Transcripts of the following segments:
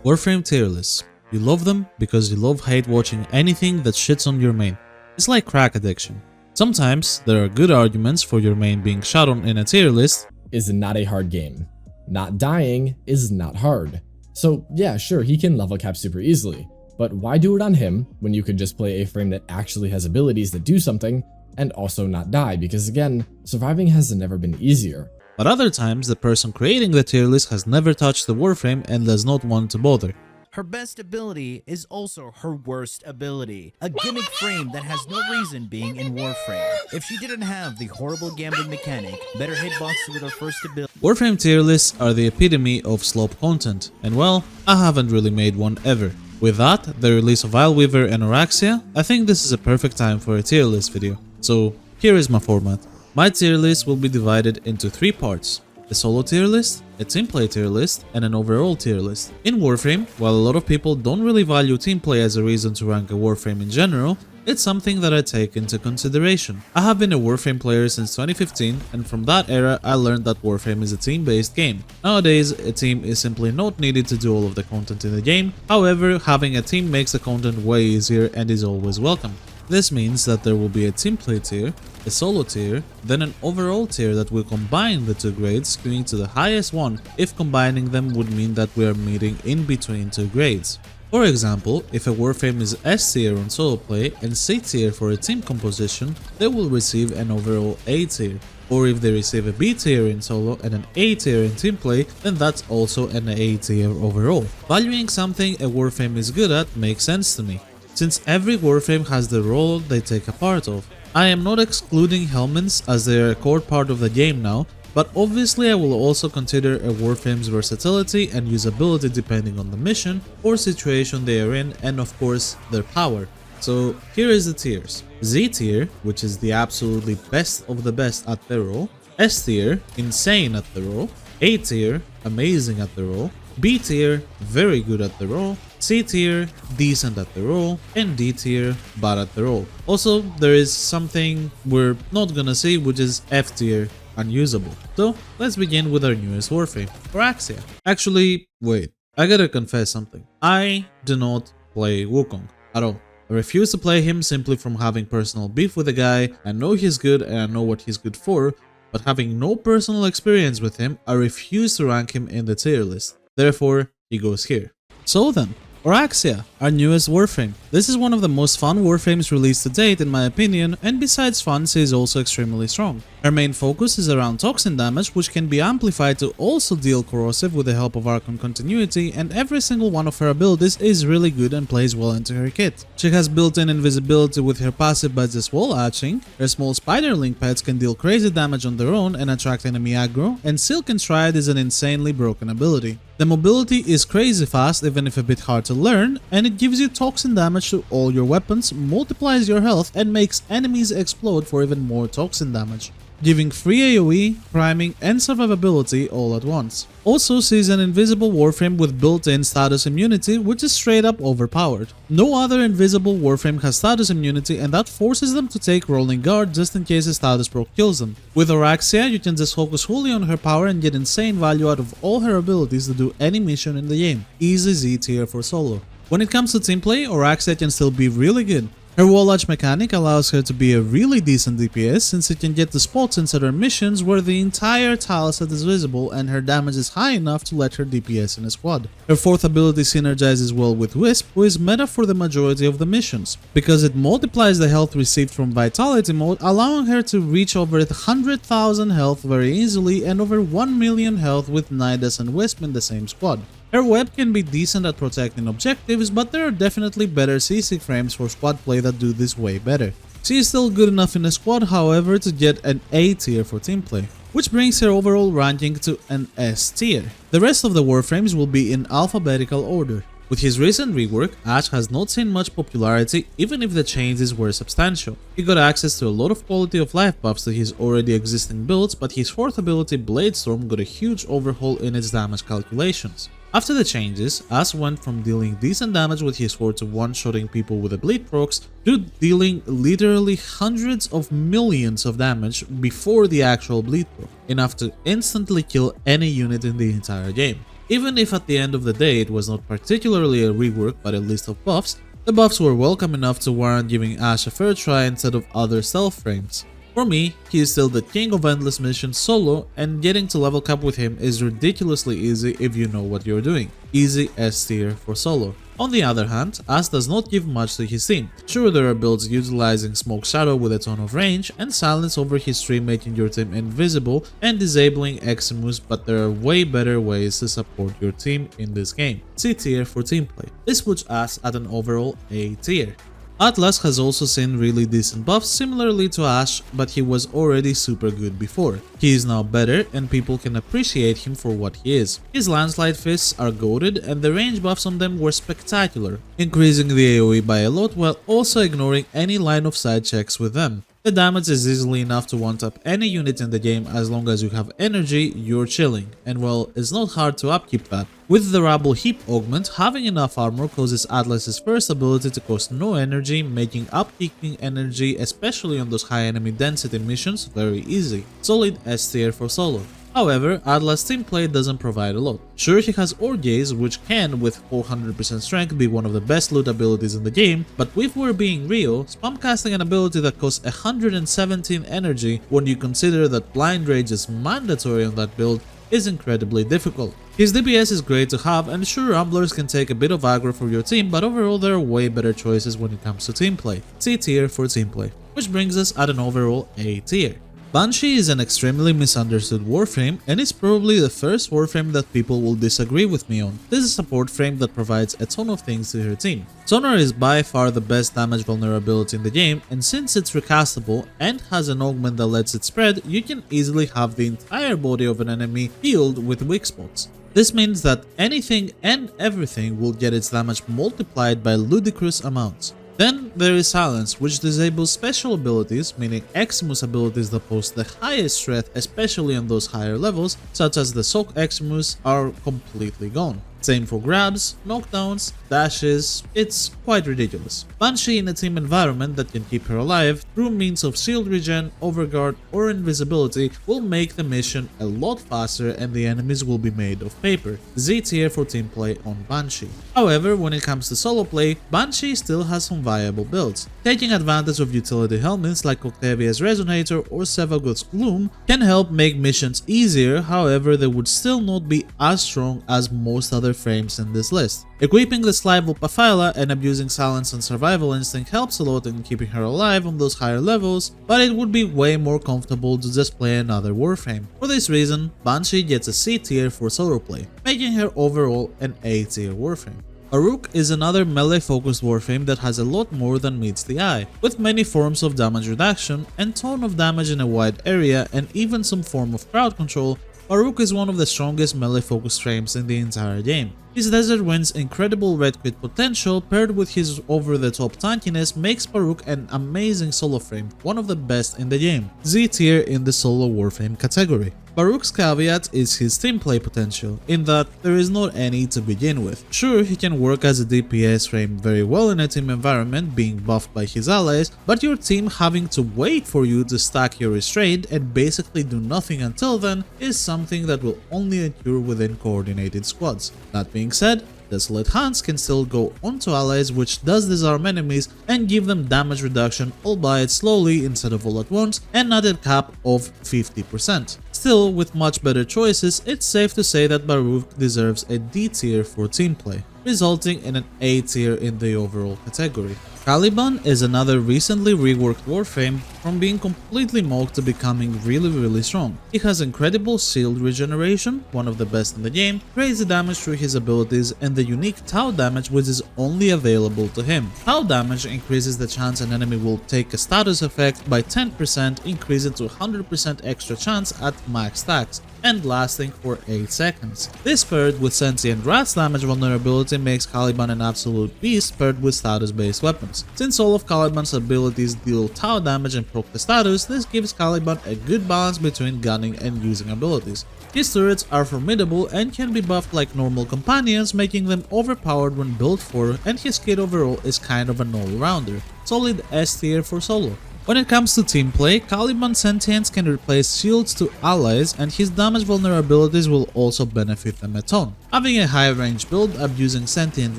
Warframe tier lists. You love them because you love hate watching anything that shits on your main. It's like crack addiction. Sometimes there are good arguments for your main being shot on in a tier list. Is not a hard game. Not dying is not hard. So yeah, sure, he can level cap super easily, but why do it on him when you could just play a frame that actually has abilities that do something and also not die? Because again, surviving has never been easier. But other times the person creating the tier list has never touched the Warframe and does not want to bother. Her best ability is also her worst ability, a gimmick frame that has no reason being in Warframe. If she didn't have the horrible gambling mechanic, better hitbox with her first ability. Warframe tier lists are the epitome of slope content, and well, I haven't really made one ever. With that, the release of Weaver and Oraxia, I think this is a perfect time for a tier list video. So here is my format. My tier list will be divided into 3 parts. A solo tier list, a team play tier list, and an overall tier list. In Warframe, while a lot of people don't really value team play as a reason to rank a Warframe in general, it's something that I take into consideration. I have been a Warframe player since 2015, and from that era I learned that Warframe is a team-based game. Nowadays, a team is simply not needed to do all of the content in the game, however, having a team makes the content way easier and is always welcome. This means that there will be a team play tier, a solo tier, then an overall tier that will combine the 2 grades, skewing to the highest one if combining them would mean that we are meeting in between 2 grades. For example, if a Warframe is S tier on solo play and C tier for a team composition, they will receive an overall A tier. Or if they receive a B tier in solo and an A tier in team play, then that's also an A tier overall. Valuing something a Warframe is good at makes sense to me, since every Warframe has the role they take a part of. I am not excluding helmets as they are a core part of the game now, but obviously I will also consider a Warframe's versatility and usability depending on the mission or situation they are in, and of course their power. So here is the tiers. Z tier, which is the absolutely best of the best at the role. S tier, insane at the role. A tier, amazing at the role. B tier, very good at the role. C tier, decent at the role, and D tier, bad at the role. Also, there is something we're not gonna see, which is F tier, unusable. So, let's begin with our newest Warframe, Oraxia. Actually, wait, I gotta confess something. I do not play Wukong at all. I refuse to play him simply from having personal beef with the guy. I know he's good and I know what he's good for, but having no personal experience with him, I refuse to rank him in the tier list. Therefore, he goes here. So then, Oraxia, our newest Warframe. This is one of the most fun Warframes released to date in my opinion, and besides fun, she is also extremely strong. Her main focus is around toxin damage, which can be amplified to also deal corrosive with the help of Archon continuity, and every single one of her abilities is really good and plays well into her kit. She has built-in invisibility with her passive by just wall hatching, her small spider link pads can deal crazy damage on their own and attract enemy aggro, and Silken Stride is an insanely broken ability. The mobility is crazy fast, even if a bit hard to learn, and it gives you toxin damage to all your weapons, multiplies your health, and makes enemies explode for even more toxin damage, giving free AoE, priming, and survivability all at once. Also sees an invisible Warframe with built-in status immunity, which is straight up overpowered. No other invisible Warframe has status immunity, and that forces them to take rolling guard just in case a status proc kills them. With Oraxia, you can just focus wholly on her power and get insane value out of all her abilities to do any mission in the game. Easy Z tier for solo. When it comes to team play, Oraxia can still be really good. Her wall hatch mechanic allows her to be a really decent DPS, since it can get to spots inside her missions where the entire tileset is visible and her damage is high enough to let her DPS in a squad. Her 4th ability synergizes well with Wisp, who is meta for the majority of the missions, because it multiplies the health received from Vitality mode, allowing her to reach over 100,000 health very easily and over 1 million health with Nidus and Wisp in the same squad. Her web can be decent at protecting objectives, but there are definitely better CC frames for squad play that do this way better. She is still good enough in a squad, however, to get an A tier for team play, which brings her overall ranking to an S tier. The rest of the Warframes will be in alphabetical order. With his recent rework, Ash has not seen much popularity even if the changes were substantial. He got access to a lot of quality of life buffs to his already existing builds, but his 4th ability Bladestorm got a huge overhaul in its damage calculations. After the changes, Ash went from dealing decent damage with his sword to one-shotting people with the bleed procs to dealing literally hundreds of millions of damage before the actual bleed proc, enough to instantly kill any unit in the entire game. Even if at the end of the day it was not particularly a rework but a list of buffs, the buffs were welcome enough to warrant giving Ashe a fair try instead of other stealth frames. For me, he is still the king of endless missions solo, and getting to level cap with him is ridiculously easy if you know what you're doing. Easy S tier for solo. On the other hand, Ashe does not give much to his team. Sure, there are builds utilizing Smoke Shadow with a ton of range and silence over his tree, making your team invisible and disabling Eximus, but there are way better ways to support your team in this game. C tier for team play. This puts Ashe at an overall A tier. Atlas has also seen really decent buffs similarly to Ashe, but he was already super good before. He is now better and people can appreciate him for what he is. His landslide fists are goated and the range buffs on them were spectacular, increasing the AoE by a lot while also ignoring any line of sight checks with them. The damage is easily enough to one-tap any unit in the game. As long as you have energy, you're chilling, and well, it's not hard to upkeep that. With the Rabble Heap augment, having enough armor causes Atlas's first ability to cost no energy, making upkeeping energy, especially on those high enemy density missions, very easy. Solid S tier for solo. However, Atlas team play doesn't provide a lot. Sure, he has Orgaze, which can, with 400% strength, be one of the best loot abilities in the game, but if we're being real, spam casting an ability that costs 117 energy when you consider that Blind Rage is mandatory on that build is incredibly difficult. His DPS is great to have, and sure, Rumblers can take a bit of aggro for your team, but overall there are way better choices when it comes to team play. C tier for team play, which brings us at an overall A tier. Banshee is an extremely misunderstood warframe, and it's probably the first warframe that people will disagree with me on. This is a support frame that provides a ton of things to her team. Sonar is by far the best damage vulnerability in the game, and since it's recastable and has an augment that lets it spread, you can easily have the entire body of an enemy healed with weak spots. This means that anything and everything will get its damage multiplied by ludicrous amounts. Then there is Silence, which disables special abilities, meaning Eximus abilities that pose the highest threat, especially on those higher levels, such as the Soak Eximus, are completely gone. Same for grabs, knockdowns, dashes, it's quite ridiculous. Banshee in a team environment that can keep her alive through means of shield regen, overguard or invisibility will make the mission a lot faster and the enemies will be made of paper. Z tier for team play on Banshee. However, when it comes to solo play, Banshee still has some viable builds. Taking advantage of utility helmets like Octavia's Resonator or Sevagoth's Gloom can help make missions easier, however they would still not be as strong as most other frames in this list. Equipping the Slive of Paphyla and abusing Silence and Survival Instinct helps a lot in keeping her alive on those higher levels, but it would be way more comfortable to just play another warframe. For this reason, Banshee gets a C tier for solo play, making her overall an A tier warframe. Baruuk is another melee-focused warframe that has a lot more than meets the eye. With many forms of damage reduction and ton of damage in a wide area and even some form of crowd control, Baruuk is one of the strongest melee-focused frames in the entire game. His Desert Wind's incredible red crit potential paired with his over-the-top tankiness makes Baruuk an amazing solo frame, one of the best in the game. Z tier in the solo warframe category. Baruuk's caveat is his team play potential, in that there is not any to begin with. Sure, he can work as a DPS frame very well in a team environment, being buffed by his allies, but your team having to wait for you to stack your restraint and basically do nothing until then is something that will only occur within coordinated squads. That being said, Desolate Hands can still go onto allies, which does disarm enemies and give them damage reduction, albeit slowly instead of all at once, and at a cap of 50%. Still, with much better choices, it's safe to say that Baruuk deserves a D tier for team play, resulting in an A tier in the overall category. Caliban is another recently reworked warframe, from being completely mocked to becoming really strong. He has incredible shield regeneration, one of the best in the game, crazy damage through his abilities, and the unique Tau damage which is only available to him. Tau damage increases the chance an enemy will take a status effect by 10%, increasing to 100% extra chance at max stacks, and lasting for 8 seconds. This paired with Sentient Rat's damage vulnerability makes Caliban an absolute beast paired with status-based weapons. Since all of Caliban's abilities deal Tau damage and proc the status, this gives Caliban a good balance between gunning and using abilities. His turrets are formidable and can be buffed like normal companions, making them overpowered when built for, and his kit overall is kind of an all-rounder. Solid S tier for solo. When it comes to team play, Caliban's sentience can replace shields to allies and his damage vulnerabilities will also benefit them a ton. Having a high range build, abusing Sentient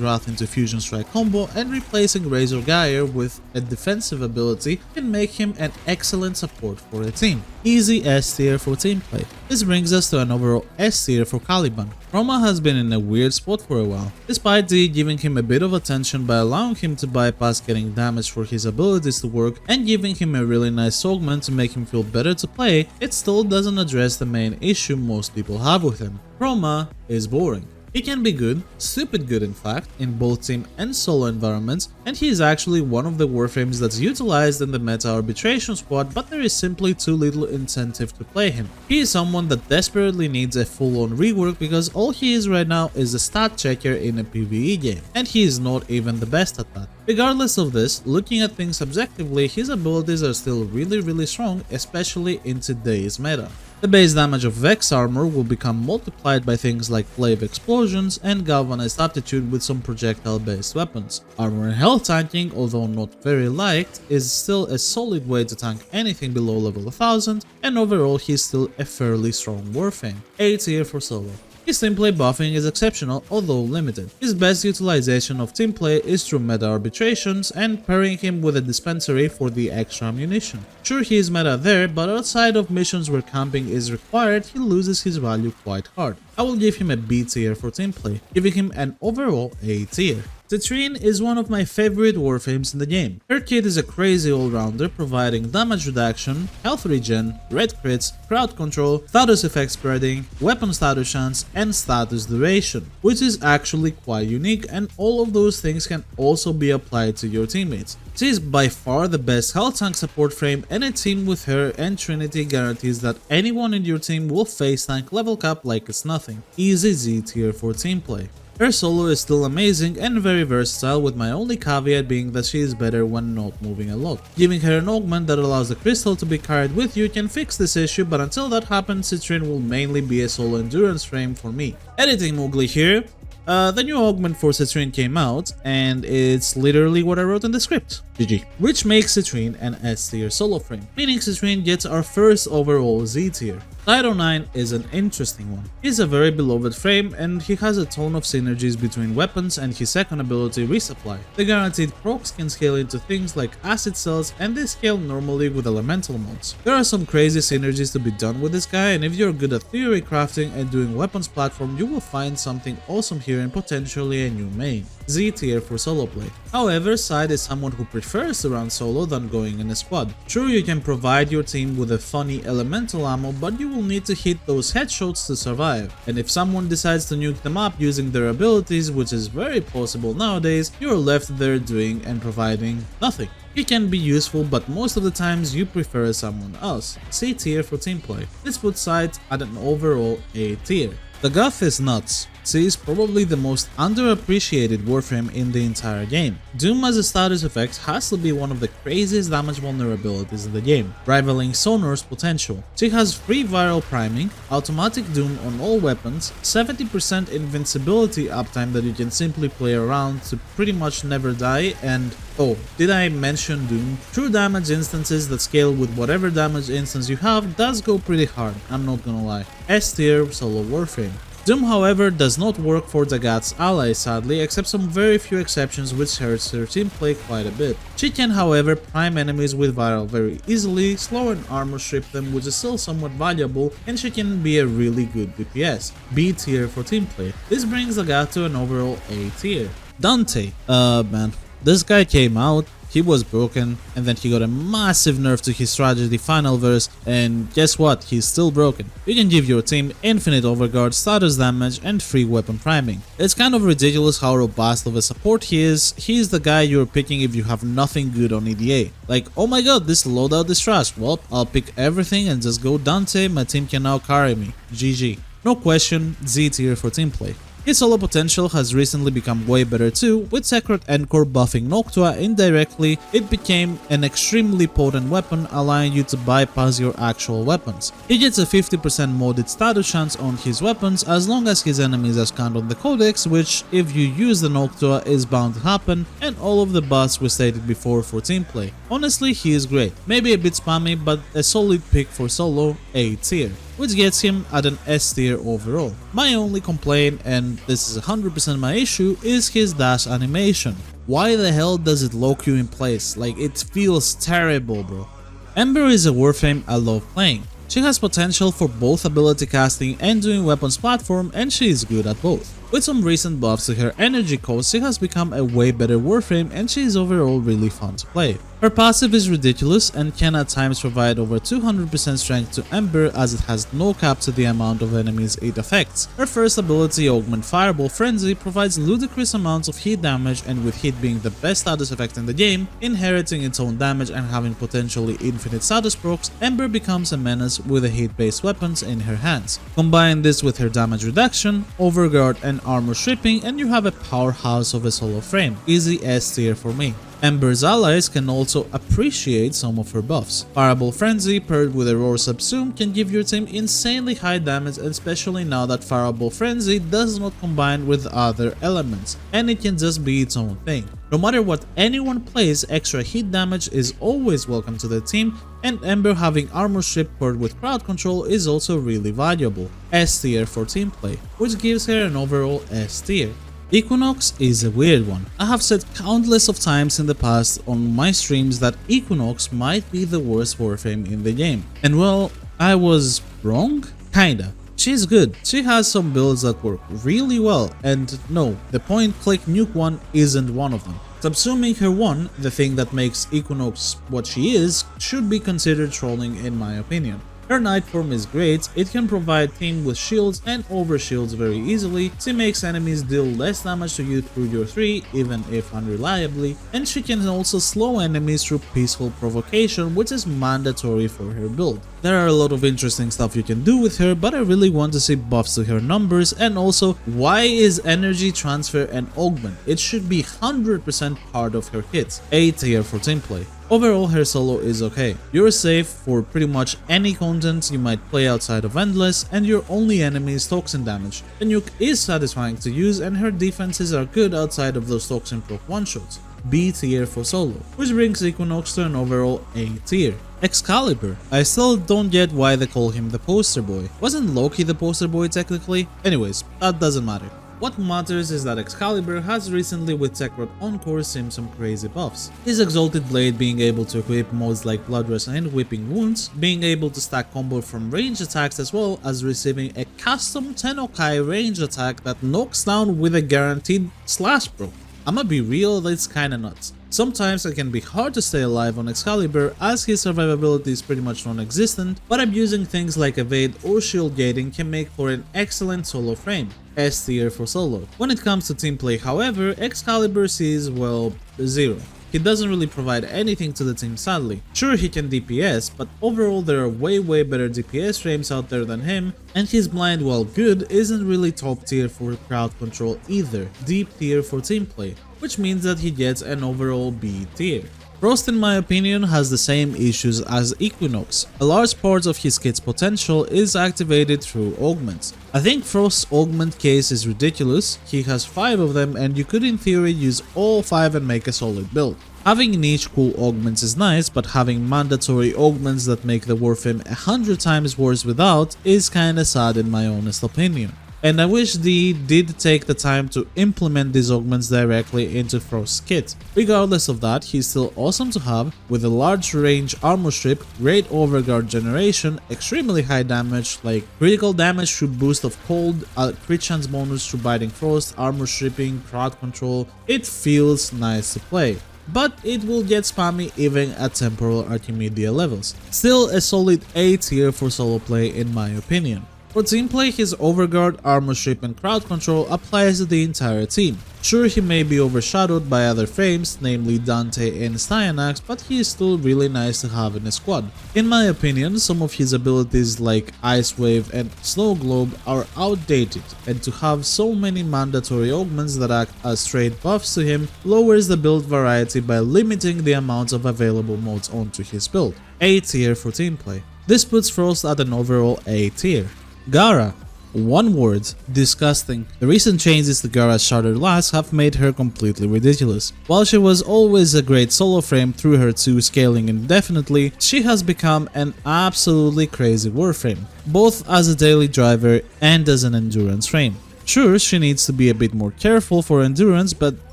Wrath into Fusion Strike combo and replacing Razor Gyre with a defensive ability can make him an excellent support for a team. Easy S tier for team play. This brings us to an overall S tier for Caliban. Chroma has been in a weird spot for a while. Despite D giving him a bit of attention by allowing him to bypass getting damage for his abilities to work and giving him a really nice augment to make him feel better to play, it still doesn't address the main issue most people have with him. Chroma is boring. He can be good, stupid good in fact, in both team and solo environments, and he is actually one of the warframes that's utilized in the meta arbitration squad, but there is simply too little incentive to play him. He is someone that desperately needs a full-on rework because all he is right now is a stat checker in a PvE game, and he is not even the best at that. Regardless of this, looking at things objectively, his abilities are still really strong, especially in today's meta. The base damage of Vex armor will become multiplied by things like Flame Explosions and Galvanized Aptitude with some projectile-based weapons. Armor and health tanking, although not very liked, is still a solid way to tank anything below level 1000, and overall he's still a fairly strong warframe. A tier for solo. His teamplay buffing is exceptional, although limited. His best utilization of teamplay is through meta arbitrations and pairing him with a dispensary for the extra ammunition. Sure, he is meta there, but outside of missions where camping is required, he loses his value quite hard. I will give him a B tier for teamplay, giving him an overall A tier. Citrine is one of my favorite warframes in the game. Her kit is a crazy all-rounder, providing damage reduction, health regen, red crits, crowd control, status effect spreading, weapon status chance, and status duration, which is actually quite unique, and all of those things can also be applied to your teammates. She is by far the best health tank support frame, and a team with her and Trinity guarantees that anyone in your team will face tank level cap like it's nothing. Easy Z tier for teamplay. Her solo is still amazing and very versatile, with my only caveat being that she is better when not moving a lot. Giving her an augment that allows the crystal to be carried with you can fix this issue, but until that happens, Citrine will mainly be a solo endurance frame for me. Editing Mowgli here. The new augment for Citrine came out, and it's literally what I wrote in the script. GG. Which makes Citrine an S tier solo frame, meaning Citrine gets our first overall Z tier. Tyro 9 is an interesting one. He's a very beloved frame, and he has a ton of synergies between weapons and his second ability Resupply. The guaranteed procs can scale into things like acid cells, and they scale normally with elemental mods. There are some crazy synergies to be done with this guy, and if you're good at theory crafting and doing weapons platform, you will find something awesome here and potentially a new main. Z tier for solo play. However, Cyte is someone who prefers to run solo than going in a squad. Sure, you can provide your team with a funny elemental ammo, but you will need to hit those headshots to survive. And if someone decides to nuke them up using their abilities, which is very possible nowadays, you're left there doing and providing nothing. He can be useful, but most of the times you prefer someone else. C tier for team play. This puts Cyte at an overall A tier. Dagath is nuts. C is probably the most underappreciated warframe in the entire game. Doom as a status effect has to be one of the craziest damage vulnerabilities in the game, rivaling Sonar's potential. She has free viral priming, automatic Doom on all weapons, 70% invincibility uptime that you can simply play around to pretty much never die, and oh, did I mention Doom? True damage instances that scale with whatever damage instance you have does go pretty hard, I'm not gonna lie. S tier solo warframe. Doom, however, does not work for Dagath's allies sadly, except some very few exceptions, which hurts her teamplay quite a bit. She can, however, prime enemies with viral very easily, slow and armor strip them, which is still somewhat valuable, and she can be a really good DPS. B tier for teamplay. This brings Dagath to an overall A tier. Dante. Man, this guy came out, he was broken, and then he got a massive nerf to his tragedy final verse, and guess what, he's still broken. You can give your team infinite overguard, status damage, and free weapon priming. It's kind of ridiculous how robust of a support he is. He's the guy you're picking if you have nothing good on EDA. Like, oh my god, this loadout is trash. Well, I'll pick everything and just go Dante, my team can now carry me. GG. No question, Z tier for teamplay. His solo potential has recently become way better too, with Secret Encore buffing Noctua indirectly. It became an extremely potent weapon, allowing you to bypass your actual weapons. He gets a 50% modded status chance on his weapons as long as his enemies are scanned on the codex, which if you use the Noctua is bound to happen, and all of the buffs we stated before for teamplay. Honestly, he is great, maybe a bit spammy, but a solid pick for solo, A tier. which gets him at an S tier overall. My only complaint, and this is 100% my issue, is his dash animation. Why the hell does it lock you in place? Like, it feels terrible, bro. Ember is a warframe I love playing. She has potential for both ability casting and doing weapons platform, and she is good at both. With some recent buffs to her energy cost, she has become a way better warframe and she is overall really fun to play. Her passive is ridiculous and can at times provide over 200% strength to Ember, as it has no cap to the amount of enemies it affects. Her first ability, Augment Fireball Frenzy, provides ludicrous amounts of heat damage, and with heat being the best status effect in the game, inheriting its own damage and having potentially infinite status procs, Ember becomes a menace with the heat-based weapons in her hands. Combine this with her damage reduction, overguard and armor stripping, and you have a powerhouse of a solo frame. Easy S tier for me. Ember's allies can also appreciate some of her buffs. Fireball Frenzy paired with a Roar Subsume can give your team insanely high damage, especially now that Fireball Frenzy does not combine with other elements, and it can just be its own thing. No matter what anyone plays, extra heat damage is always welcome to the team, and Ember having armor strip paired with crowd control is also really valuable. S tier for team play, which gives her an overall S tier. Equinox is a weird one. I have said countless of times in the past on my streams that Equinox might be the worst warframe in the game. And well, I was wrong? Kinda. She's good. She has some builds that work really well, and no, the point click nuke one isn't one of them. Subsuming her one, the thing that makes Equinox what she is, should be considered trolling in my opinion. Her Night form is great, it can provide team with shields and over shields very easily, she makes enemies deal less damage to you through your 3, even if unreliably, and she can also slow enemies through peaceful provocation, which is mandatory for her build. There are a lot of interesting stuff you can do with her, but I really want to see buffs to her numbers, and also, why is energy transfer an augment? It should be 100% part of her kit. A tier for team play. Overall, her solo is okay. You're safe for pretty much any content you might play outside of Endless, and your only enemy is toxin damage. The nuke is satisfying to use, and her defenses are good outside of those toxin proc one-shots. B tier for solo, which brings Equinox to an overall A tier. Excalibur. I still don't get why they call him the poster boy. Wasn't Loki the poster boy technically? Anyways, that doesn't matter. What matters is that Excalibur has recently with Tekrot Encore seen some crazy buffs. His Exalted Blade being able to equip modes like Blood Rush and Whipping Wounds, being able to stack combo from range attacks, as well as receiving a custom Tennokai range attack that knocks down with a guaranteed slash proc. I'ma be real, that's kinda nuts. Sometimes it can be hard to stay alive on Excalibur as his survivability is pretty much non-existent, but abusing things like evade or shield gating can make for an excellent solo frame. S tier for solo. When it comes to team play, however, Excalibur sees, well, 0. He doesn't really provide anything to the team, sadly. Sure, he can DPS, but overall there are way better DPS frames out there than him, and his blind, while good, isn't really top tier for crowd control either. Deep tier for team play, which means that he gets an overall B tier. Frost, in my opinion, has the same issues as Equinox. A large part of his kit's potential is activated through augments. I think Frost's augment case is ridiculous. He has 5 of them, and you could in theory use all 5 and make a solid build. Having niche cool augments is nice, but having mandatory augments that make the warframe 100 times worse without is kinda sad in my honest opinion. And I wish they did take the time to implement these augments directly into Frost's kit. Regardless of that, he's still awesome to have, with a large range armor strip, great overguard generation, extremely high damage like critical damage through boost of cold, a crit chance bonus through biting frost, armor stripping, crowd control. It feels nice to play, but it will get spammy even at temporal Archimedia levels. Still a solid A tier for solo play in my opinion. For team play, his overguard, armor strip and crowd control applies to the entire team. Sure, he may be overshadowed by other frames, namely Dante and Cyanax, but he is still really nice to have in a squad. In my opinion, some of his abilities like Ice Wave and Snow Globe are outdated, and to have so many mandatory augments that act as straight buffs to him lowers the build variety by limiting the amount of available modes onto his build. A tier for team play. This puts Frost at an overall A tier. Gara. One word: disgusting. The recent changes to Gara's Shattered Glass have made her completely ridiculous. While she was always a great solo frame through her 2 scaling indefinitely, she has become an absolutely crazy warframe, both as a daily driver and as an endurance frame. Sure, she needs to be a bit more careful for endurance, but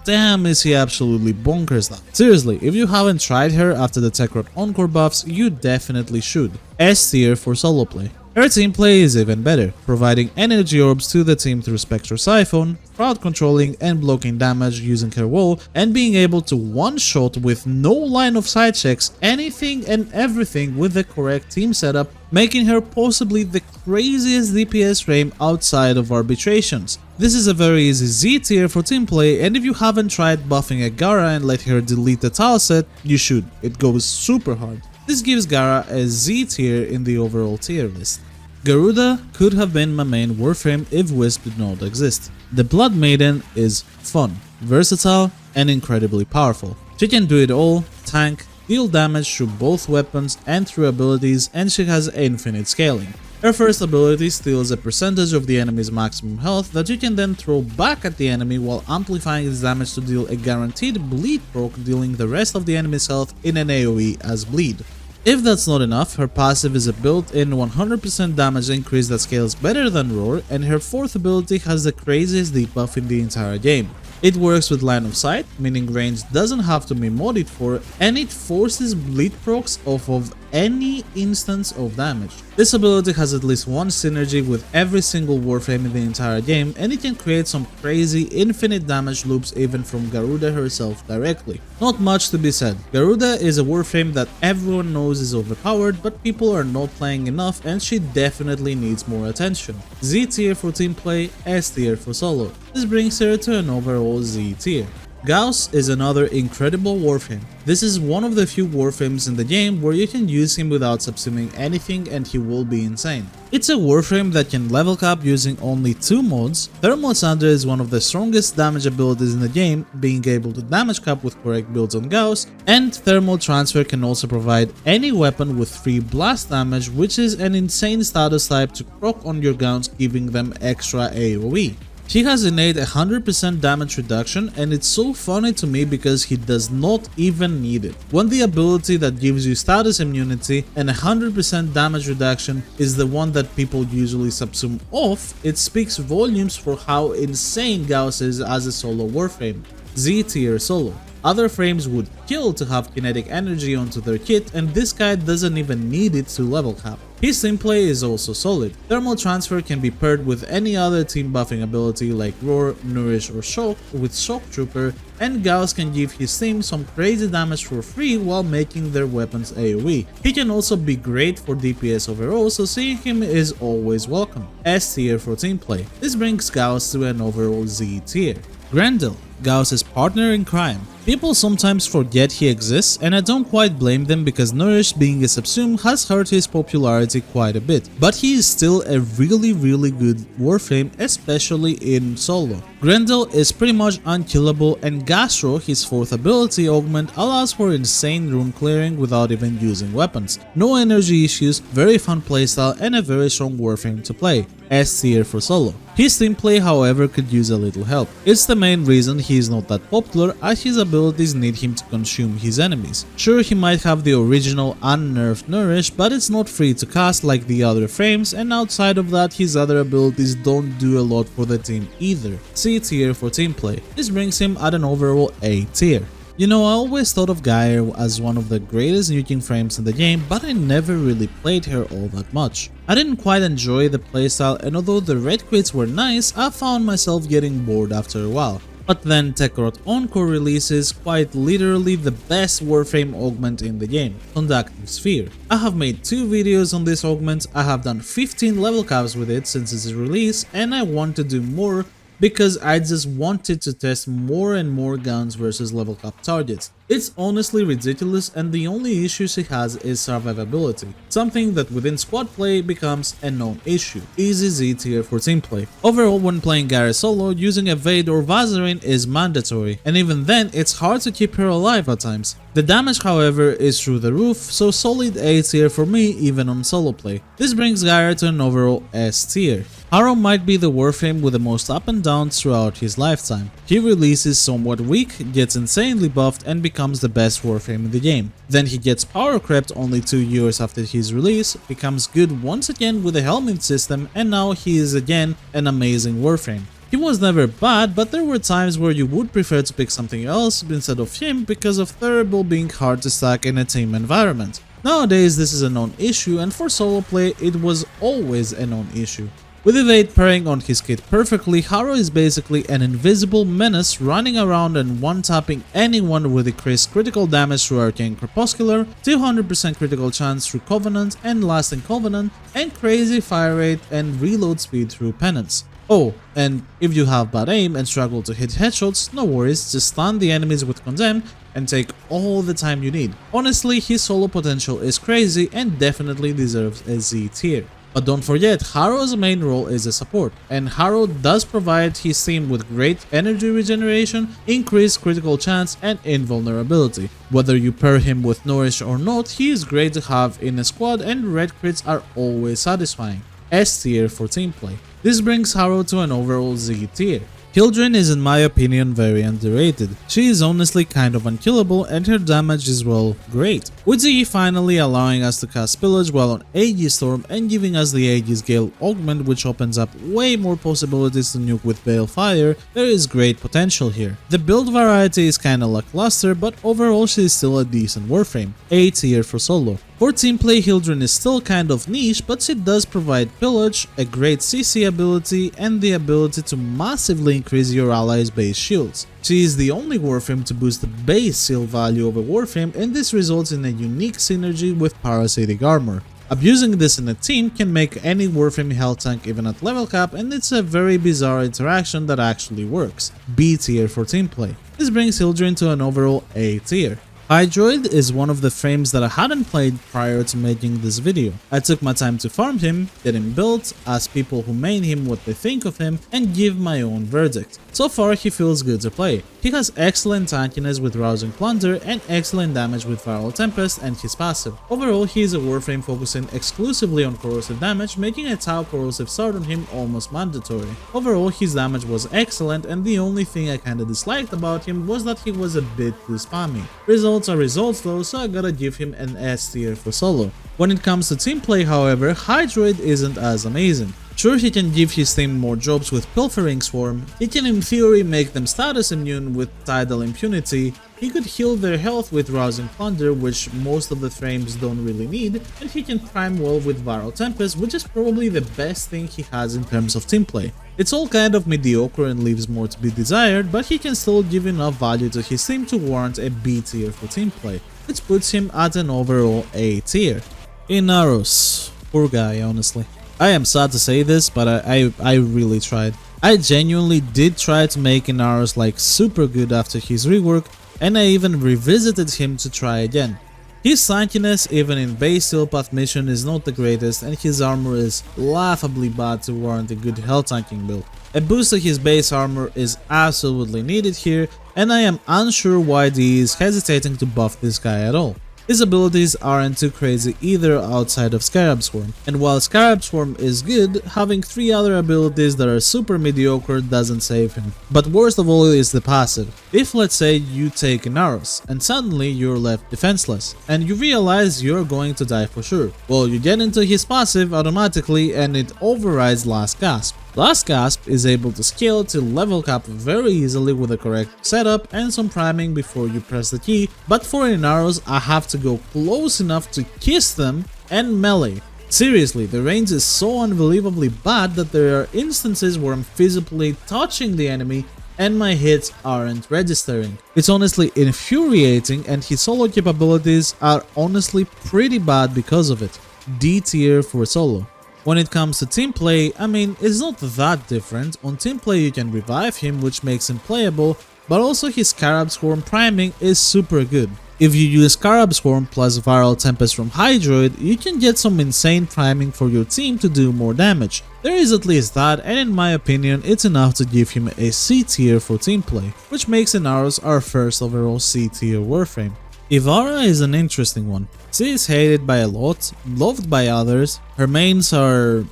damn is he absolutely bonkers that. Seriously, if you haven't tried her after the Tekrot Encore buffs, you definitely should. S tier for solo play. Her team play is even better, providing energy orbs to the team through Spectral Siphon, crowd controlling and blocking damage using her wall, and being able to one-shot with no line of sight checks anything and everything with the correct team setup, making her possibly the craziest DPS frame outside of arbitrations. This is a very easy Z tier for team play, and if you haven't tried buffing a Gara and let her delete the tile set, you should. It goes super hard. This gives Gara a Z tier in the overall tier list. Garuda could have been my main warframe if Wisp did not exist. The Blood Maiden is fun, versatile, and incredibly powerful. She can do it all: tank, deal damage through both weapons and through abilities, and she has infinite scaling. Her first ability steals a percentage of the enemy's maximum health that you can then throw back at the enemy while amplifying its damage to deal a guaranteed bleed proc, dealing the rest of the enemy's health in an AoE as bleed. If that's not enough, her passive is a built-in 100% damage increase that scales better than Roar, and her 4th ability has the craziest debuff in the entire game. It works with line of sight, meaning range doesn't have to be modded for, and it forces bleed procs off of any instance of damage. This ability has at least one synergy with every single warframe in the entire game, and it can create some crazy infinite damage loops even from Garuda herself directly. Not much to be said. Garuda is a warframe that everyone knows is overpowered, but people are not playing enough, and she definitely needs more attention. Z tier for team play, S tier for solo. This brings her to an overall Z tier. Gauss is another incredible warframe. This is one of the few warframes in the game where you can use him without subsuming anything and he will be insane. It's a warframe that can level cap using only 2 mods. Thermal Sander is one of the strongest damage abilities in the game, being able to damage cap with correct builds on Gauss, and Thermal Transfer can also provide any weapon with 3 blast damage, which is an insane status type to proc on your guns, giving them extra AoE. He has innate 100% damage reduction, and it's so funny to me because he does not even need it. When the ability that gives you status immunity and 100% damage reduction is the one that people usually subsume off, it speaks volumes for how insane Gauss is as a solo warframe. Z tier solo. Other frames would kill to have kinetic energy onto their kit, and this guy doesn't even need it to level cap. His team play is also solid. Thermal Transfer can be paired with any other team buffing ability like Roar, Nourish or Shock with Shock Trooper, and Gauss can give his team some crazy damage for free while making their weapons AoE. He can also be great for DPS overall, so seeing him is always welcome. S tier for team play. This brings Gauss to an overall Z tier. Grendel, Gauss's partner in crime. People sometimes forget he exists, and I don't quite blame them because Nourish being a subsume has hurt his popularity quite a bit, but he is still a really good warframe, especially in solo. Grendel is pretty much unkillable, and Gastro, his 4th ability augment, allows for insane room clearing without even using weapons. No energy issues, very fun playstyle, and a very strong warframe to play. S tier for solo. His team play, however, could use a little help. It's the main reason he is not that popular, as his abilities need him to consume his enemies. Sure, he might have the original unnerfed Nourish, but it's not free to cast like the other frames, and outside of that, his other abilities don't do a lot for the team either. C tier for team play. This brings him at an overall A tier. You know, I always thought of Gyre as one of the greatest nuking frames in the game, but I never really played her all that much. I didn't quite enjoy the playstyle, and although the red crits were nice, I found myself getting bored after a while. But then Tekrot Encore releases quite literally the best warframe augment in the game, Conductive Sphere. I have made 2 videos on this augment, I have done 15 level caps with it since its release, and I want to do more because I just wanted to test more and more guns versus level cap targets. It's honestly ridiculous, and the only issue she has is survivability, something that within squad play becomes a known issue. Easy Z tier for team play. Overall, when playing Gyre solo, using Evade or Vazarin is mandatory, and even then it's hard to keep her alive at times. The damage, however, is through the roof, so solid A tier for me even on solo play. This brings Gyre to an overall S tier. Harrow might be the Warframe with the most up and downs throughout his lifetime. He releases somewhat weak, gets insanely buffed and becomes the best Warframe in the game. Then he gets power crept only 2 years after his release, becomes good once again with the helmet system, and now he is again an amazing Warframe. He was never bad, but there were times where you would prefer to pick something else instead of him because of Terrible being hard to stack in a team environment. Nowadays this is a non-issue, and for solo play it was always a non-issue. With Evade pairing on his kit perfectly, Harrow is basically an invisible menace running around and one-tapping anyone with increased critical damage through Arcane Crepuscular, 200% critical chance through Covenant and Lasting Covenant, and crazy fire rate and reload speed through Penance. Oh, and if you have bad aim and struggle to hit headshots, no worries, just stun the enemies with Condemn and take all the time you need. Honestly, his solo potential is crazy and definitely deserves a Z tier. But don't forget, Harrow's main role is a support, and Harrow does provide his team with great energy regeneration, increased critical chance and invulnerability. Whether you pair him with Nourish or not, he is great to have in a squad and red crits are always satisfying. S tier for team play. This brings Harrow to an overall Z tier. Hildryn is in my opinion very underrated. She is honestly kind of unkillable and her damage is well great. With Z finally allowing us to cast Pillage while on Aegis Storm and giving us the Aegis Gale augment, which opens up way more possibilities to nuke with Balefire, there is great potential here. The build variety is kinda lackluster, but overall she is still a decent Warframe. A tier for solo. For team play, Hildryn is still kind of niche, but she does provide Pillage, a great CC ability, and the ability to massively increase your allies' base shields. She is the only Warframe to boost the base seal value of a Warframe, and this results in a unique synergy with Parasitic Armor. Abusing this in a team can make any Warframe health tank even at level cap, and it's a very bizarre interaction that actually works. B tier for team play. This brings Hildryn to an overall A tier. Hydroid is one of the frames that I hadn't played prior to making this video. I took my time to farm him, get him built, ask people who main him what they think of him, and give my own verdict. So far he feels good to play. He has excellent tankiness with Rousing Plunder and excellent damage with Viral Tempest and his passive. Overall he is a Warframe focusing exclusively on corrosive damage, making a Tau corrosive start on him almost mandatory. Overall his damage was excellent, and the only thing I kinda disliked about him was that he was a bit too spammy. Results are results though, so I gotta give him an S tier for solo. When it comes to team play, however, Hydroid isn't as amazing. Sure, he can give his team more jobs with Pilfering Swarm, he can in theory make them status immune with Tidal Impunity, he could heal their health with Rousing Plunder, which most of the frames don't really need, and he can prime well with Viral Tempest, which is probably the best thing he has in terms of team play. It's all kind of mediocre and leaves more to be desired, but he can still give enough value to his team to warrant a B tier for team play, which puts him at an overall A tier. Inaros. Poor guy, honestly. I am sad to say this, but I really tried. I genuinely did try to make Inaros like super good after his rework, and I even revisited him to try again. His tankiness even in base seal path mission is not the greatest, and his armor is laughably bad to warrant a good health tanking build. A boost to his base armor is absolutely needed here, and I am unsure why DE is hesitating to buff this guy at all. His abilities aren't too crazy either outside of Scarab Swarm, and while Scarab Swarm is good, having 3 other abilities that are super mediocre doesn't save him. But worst of all is the passive. If let's say you take Inaros, and suddenly you're left defenseless, and you realize you're going to die for sure, well, you get into his passive automatically and it overrides Last Gasp. Last Gasp is able to scale to level cap very easily with the correct setup and some priming before you press the key, but for Inaros I have to go close enough to kiss them and melee. Seriously, the range is so unbelievably bad that there are instances where I'm physically touching the enemy and my hits aren't registering. It's honestly infuriating, and his solo capabilities are honestly pretty bad because of it. D tier for solo. When it comes to team play, I mean, it's not that different. On team play you can revive him, which makes him playable, but also his Scarab Swarm priming is super good. If you use Scarab Swarm plus Viral Tempest from Hydroid, you can get some insane priming for your team to do more damage. There is at least that, and in my opinion it's enough to give him a C tier for team play, which makes Inaros our first overall C tier Warframe. Ivara is an interesting one. She is hated by a lot, loved by others. Her mains are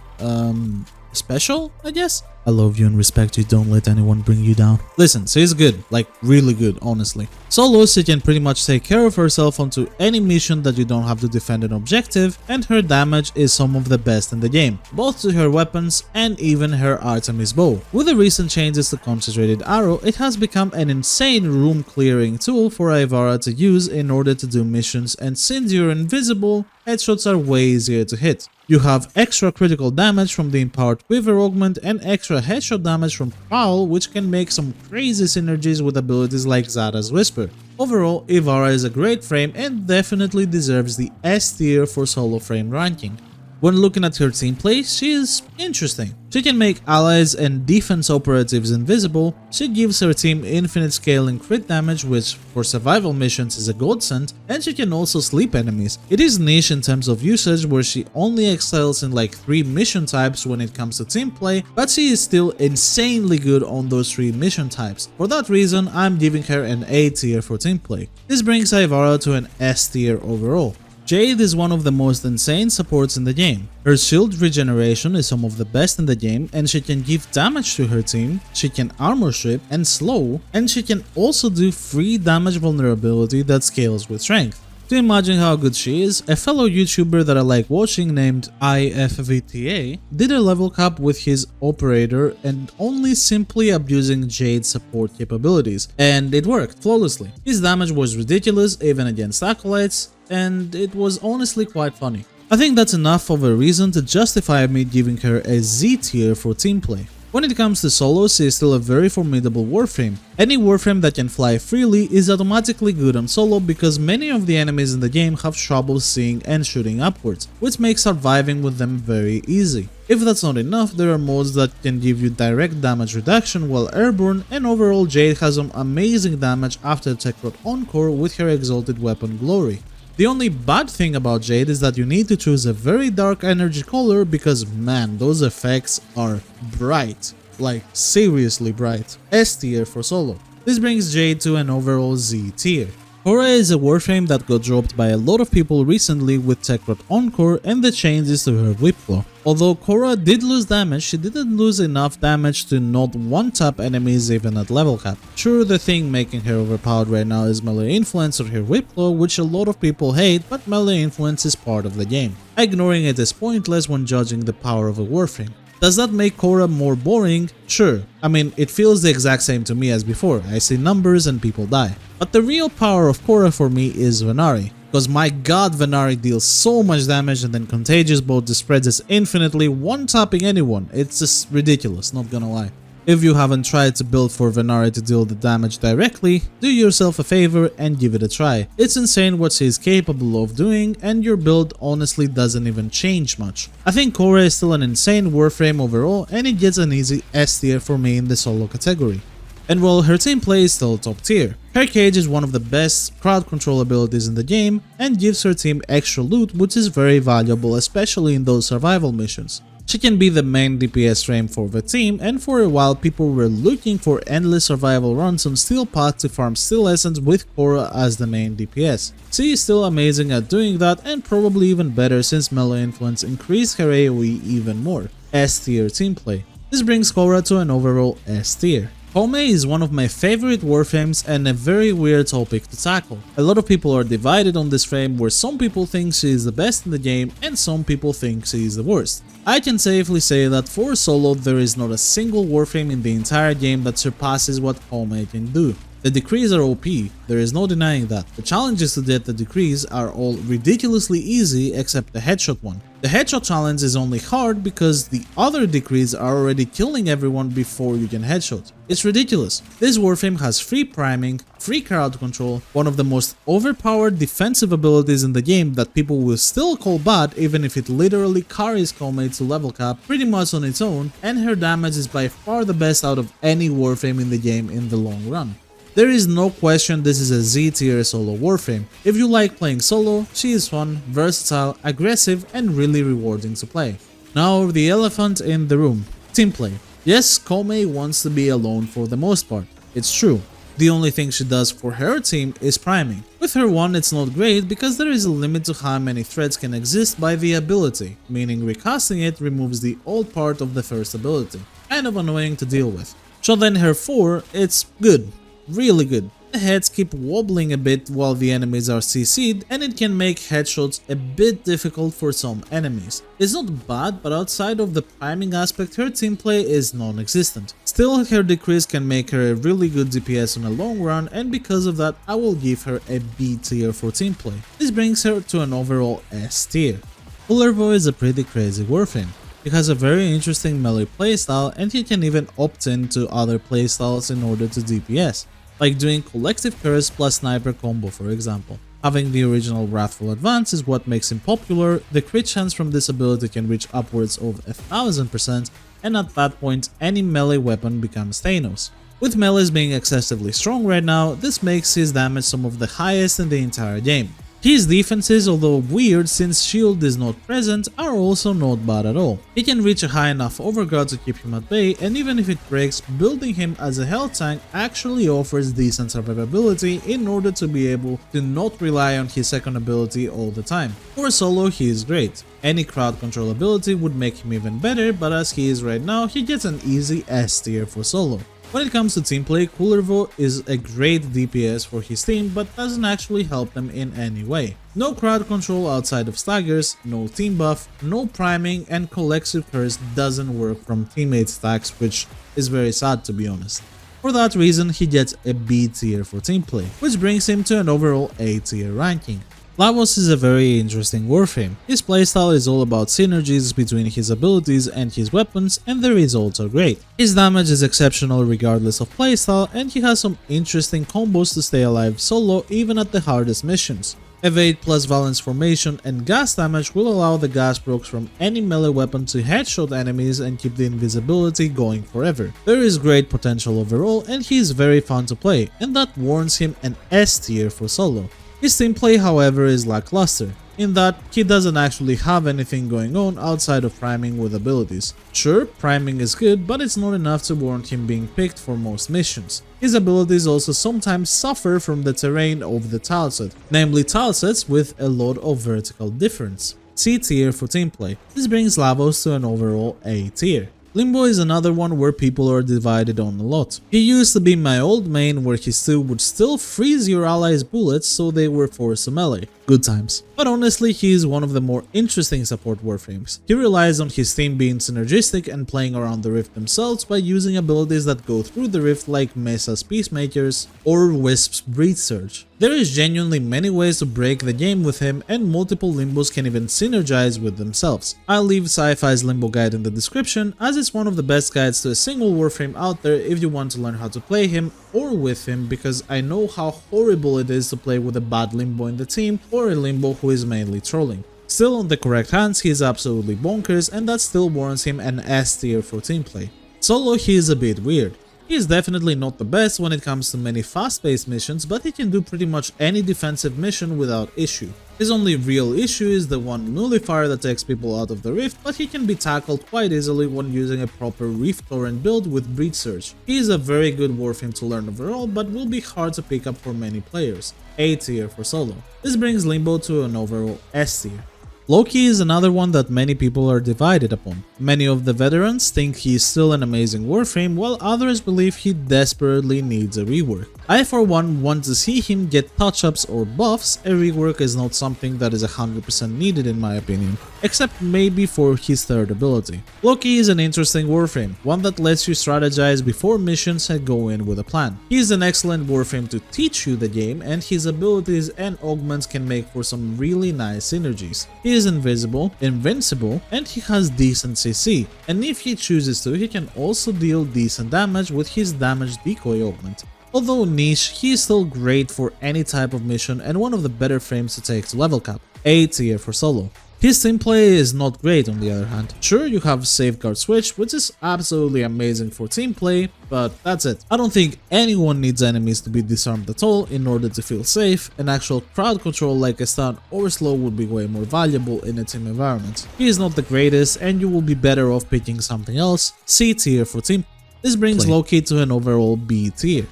special, I guess? I love you and respect you, don't let anyone bring you down. Listen, she's good, like really good, honestly. Solo, she can pretty much take care of herself onto any mission that you don't have to defend an objective, and her damage is some of the best in the game, both to her weapons and even her Artemis bow. With the recent changes to concentrated arrow, it has become an insane room clearing tool for Ivara to use in order to do missions, and since you're invisible, headshots are way easier to hit. You have extra critical damage from the Empowered Quiver augment and extra headshot damage from Prowl, which can make some crazy synergies with abilities like Zada's Whisper. Overall, Ivara is a great frame and definitely deserves the S tier for solo frame ranking. When looking at her team play, she is interesting. She can make allies and defense operatives invisible, she gives her team infinite scale and crit damage, which for survival missions is a godsend, and she can also sleep enemies. It is niche in terms of usage, where she only excels in like 3 mission types when it comes to team play, but she is still insanely good on those 3 mission types. For that reason, I'm giving her an A tier for team play. This brings Ivara to an S tier overall. Jade is one of the most insane supports in the game. Her shield regeneration is some of the best in the game, and she can give damage to her team, she can armor strip and slow, and she can also do free damage vulnerability that scales with strength. To imagine how good she is, a fellow YouTuber that I like watching named IFVTA did a level cap with his operator and only simply abusing Jade's support capabilities, and it worked flawlessly. His damage was ridiculous even against acolytes, and it was honestly quite funny. I think that's enough of a reason to justify me giving her a Z tier for team play. When it comes to solo, she is still a very formidable warframe. Any warframe that can fly freely is automatically good on solo because many of the enemies in the game have trouble seeing and shooting upwards, which makes surviving with them very easy. If that's not enough, there are modes that can give you direct damage reduction while airborne, and overall Jade has some amazing damage after Tekrot Encore with her exalted weapon Glory. The only bad thing about Jade is that you need to choose a very dark energy color because man, those effects are bright, like seriously bright. S tier for solo. This brings Jade to an overall Z tier. Khora is a warframe that got dropped by a lot of people recently with Tekrot Encore and the changes to her whip claw. Although Khora did lose damage, she didn't lose enough damage to not one-tap enemies even at level cap. Sure, the thing making her overpowered right now is melee influence or her whip claw, which a lot of people hate, but melee influence is part of the game. Ignoring it is pointless when judging the power of a warframe. Does that make Khora more boring? Sure. I mean, it feels the exact same to me as before. I see numbers and people die. But the real power of Khora for me is Venari. Because my god, Venari deals so much damage and then Contagious Bolt spreads it infinitely, one-tapping anyone. It's just ridiculous, not gonna lie. If you haven't tried to build for Venari to deal the damage directly, do yourself a favor and give it a try. It's insane what she is capable of doing, and your build honestly doesn't even change much. I think Khora is still an insane warframe overall, and it gets an easy S tier for me in the solo category. And while her team play is still top tier, her cage is one of the best crowd control abilities in the game and gives her team extra loot, which is very valuable, especially in those survival missions. She can be the main DPS frame for the team, and for a while people were looking for endless survival runs on Steel Path to farm Steel Essence with Khora as the main DPS. She is still amazing at doing that and probably even better since melee influence increased her AoE even more. S tier team play. This brings Khora to an overall S tier. Koumei is one of my favorite warframes and a very weird topic to tackle. A lot of people are divided on this frame, where some people think she is the best in the game and some people think she is the worst. I can safely say that for solo there is not a single warframe in the entire game that surpasses what Koumei can do. The decrees are OP, there is no denying that. The challenges to get the decrees are all ridiculously easy except the headshot one. The headshot challenge is only hard because the other decrees are already killing everyone before you can headshot. It's ridiculous. This warframe has free priming, free crowd control, one of the most overpowered defensive abilities in the game that people will still call bad even if it literally carries Koumei to level cap pretty much on its own, and her damage is by far the best out of any warframe in the game in the long run. There is no question this is a Z tier solo warframe. If you like playing solo, she is fun, versatile, aggressive, and really rewarding to play. Now the elephant in the room. Team play. Yes, Koumei wants to be alone for the most part. It's true. The only thing she does for her team is priming, With her 1 it's not great because there is a limit to how many threats can exist by the ability, meaning recasting it removes the old part of the first ability. Kind of annoying to deal with. So then her 4, it's good. Really good. The heads keep wobbling a bit while the enemies are CC'd, and it can make headshots a bit difficult for some enemies. It's not bad, but outside of the priming aspect, her team play is non-existent. Still, her decrease can make her a really good DPS on a long run, and because of that I will give her a B tier for team play. This brings her to an overall S tier. Kullervo is a pretty crazy warframe. He has a very interesting melee playstyle, and he can even opt in to other playstyles in order to DPS. Like doing Collective Curse plus Sniper combo for example. Having the original Wrathful Advance is what makes him popular, the crit chance from this ability can reach upwards of 1000%, and at that point any melee weapon becomes Thanos. With melees being excessively strong right now, this makes his damage some of the highest in the entire game. His defenses, although weird since shield is not present, are also not bad at all. He can reach a high enough overguard to keep him at bay, and even if it breaks, building him as a health tank actually offers decent survivability in order to be able to not rely on his second ability all the time. For solo he is great. Any crowd control ability would make him even better, but as he is right now, he gets an easy S tier for solo. When it comes to team play, Kullervo is a great DPS for his team, but doesn't actually help them in any way. No crowd control outside of staggers, no team buff, no priming, and Collective Curse doesn't work from teammate stacks, which is very sad to be honest. For that reason, he gets a B tier for team play, which brings him to an overall A tier ranking. Lavos is a very interesting warframe. His playstyle is all about synergies between his abilities and his weapons, and the results are great. His damage is exceptional regardless of playstyle, and he has some interesting combos to stay alive solo even at the hardest missions. Evade plus Valence Formation and gas damage will allow the gas procs from any melee weapon to headshot enemies and keep the invisibility going forever. There is great potential overall, and he is very fun to play, and that warrants him an S tier for solo. His team play, however, is lackluster, in that he doesn't actually have anything going on outside of priming with abilities. Sure, priming is good, but it's not enough to warrant him being picked for most missions. His abilities also sometimes suffer from the terrain of the tileset, namely tilesets with a lot of vertical difference. C tier for team play. This brings Lavos to an overall A tier. Limbo is another one where people are divided on a lot. He used to be my old main where his 2 would still freeze your allies' bullets so they were forced to melee. Good times. But honestly, he is one of the more interesting support warframes. He relies on his team being synergistic and playing around the rift themselves by using abilities that go through the rift like Mesa's Peacemakers or Wisp's Breed Surge. There is genuinely many ways to break the game with him, and multiple Limbos can even synergize with themselves. I'll leave Sci-Fi's Limbo guide in the description, as it's one of the best guides to a single warframe out there if you want to learn how to play him or with him, because I know how horrible it is to play with a bad Limbo in the team or a Limbo who is mainly trolling. Still, on the correct hands he is absolutely bonkers, and that still warrants him an S tier for team play. Solo he is a bit weird. He is definitely not the best when it comes to many fast-paced missions, but he can do pretty much any defensive mission without issue. His only real issue is the one nullifier that takes people out of the rift, but he can be tackled quite easily when using a proper rift torrent build with Breed Surge. He is a very good warframe to learn overall, but will be hard to pick up for many players. A tier for solo. This brings Limbo to an overall S tier. Loki is another one that many people are divided upon. Many of the veterans think he is still an amazing warframe, while others believe he desperately needs a rework. I for one want to see him get touch-ups or buffs. A rework is not something that is 100% needed in my opinion, except maybe for his third ability. Loki is an interesting warframe, one that lets you strategize before missions and go in with a plan. He is an excellent warframe to teach you the game, and his abilities and augments can make for some really nice synergies. He is invisible, invincible, and he has decent CC, and if he chooses to, he can also deal decent damage with his damage decoy augment. Although niche, he is still great for any type of mission and one of the better frames to take to level cap. A tier for solo. His team play is not great on the other hand. Sure, you have Safeguard Switch, which is absolutely amazing for team play, but that's it. I don't think anyone needs enemies to be disarmed at all in order to feel safe. An actual crowd control like a stun or slow would be way more valuable in a team environment. He is not the greatest, and you will be better off picking something else. C tier for team. This brings Loki to an overall B tier.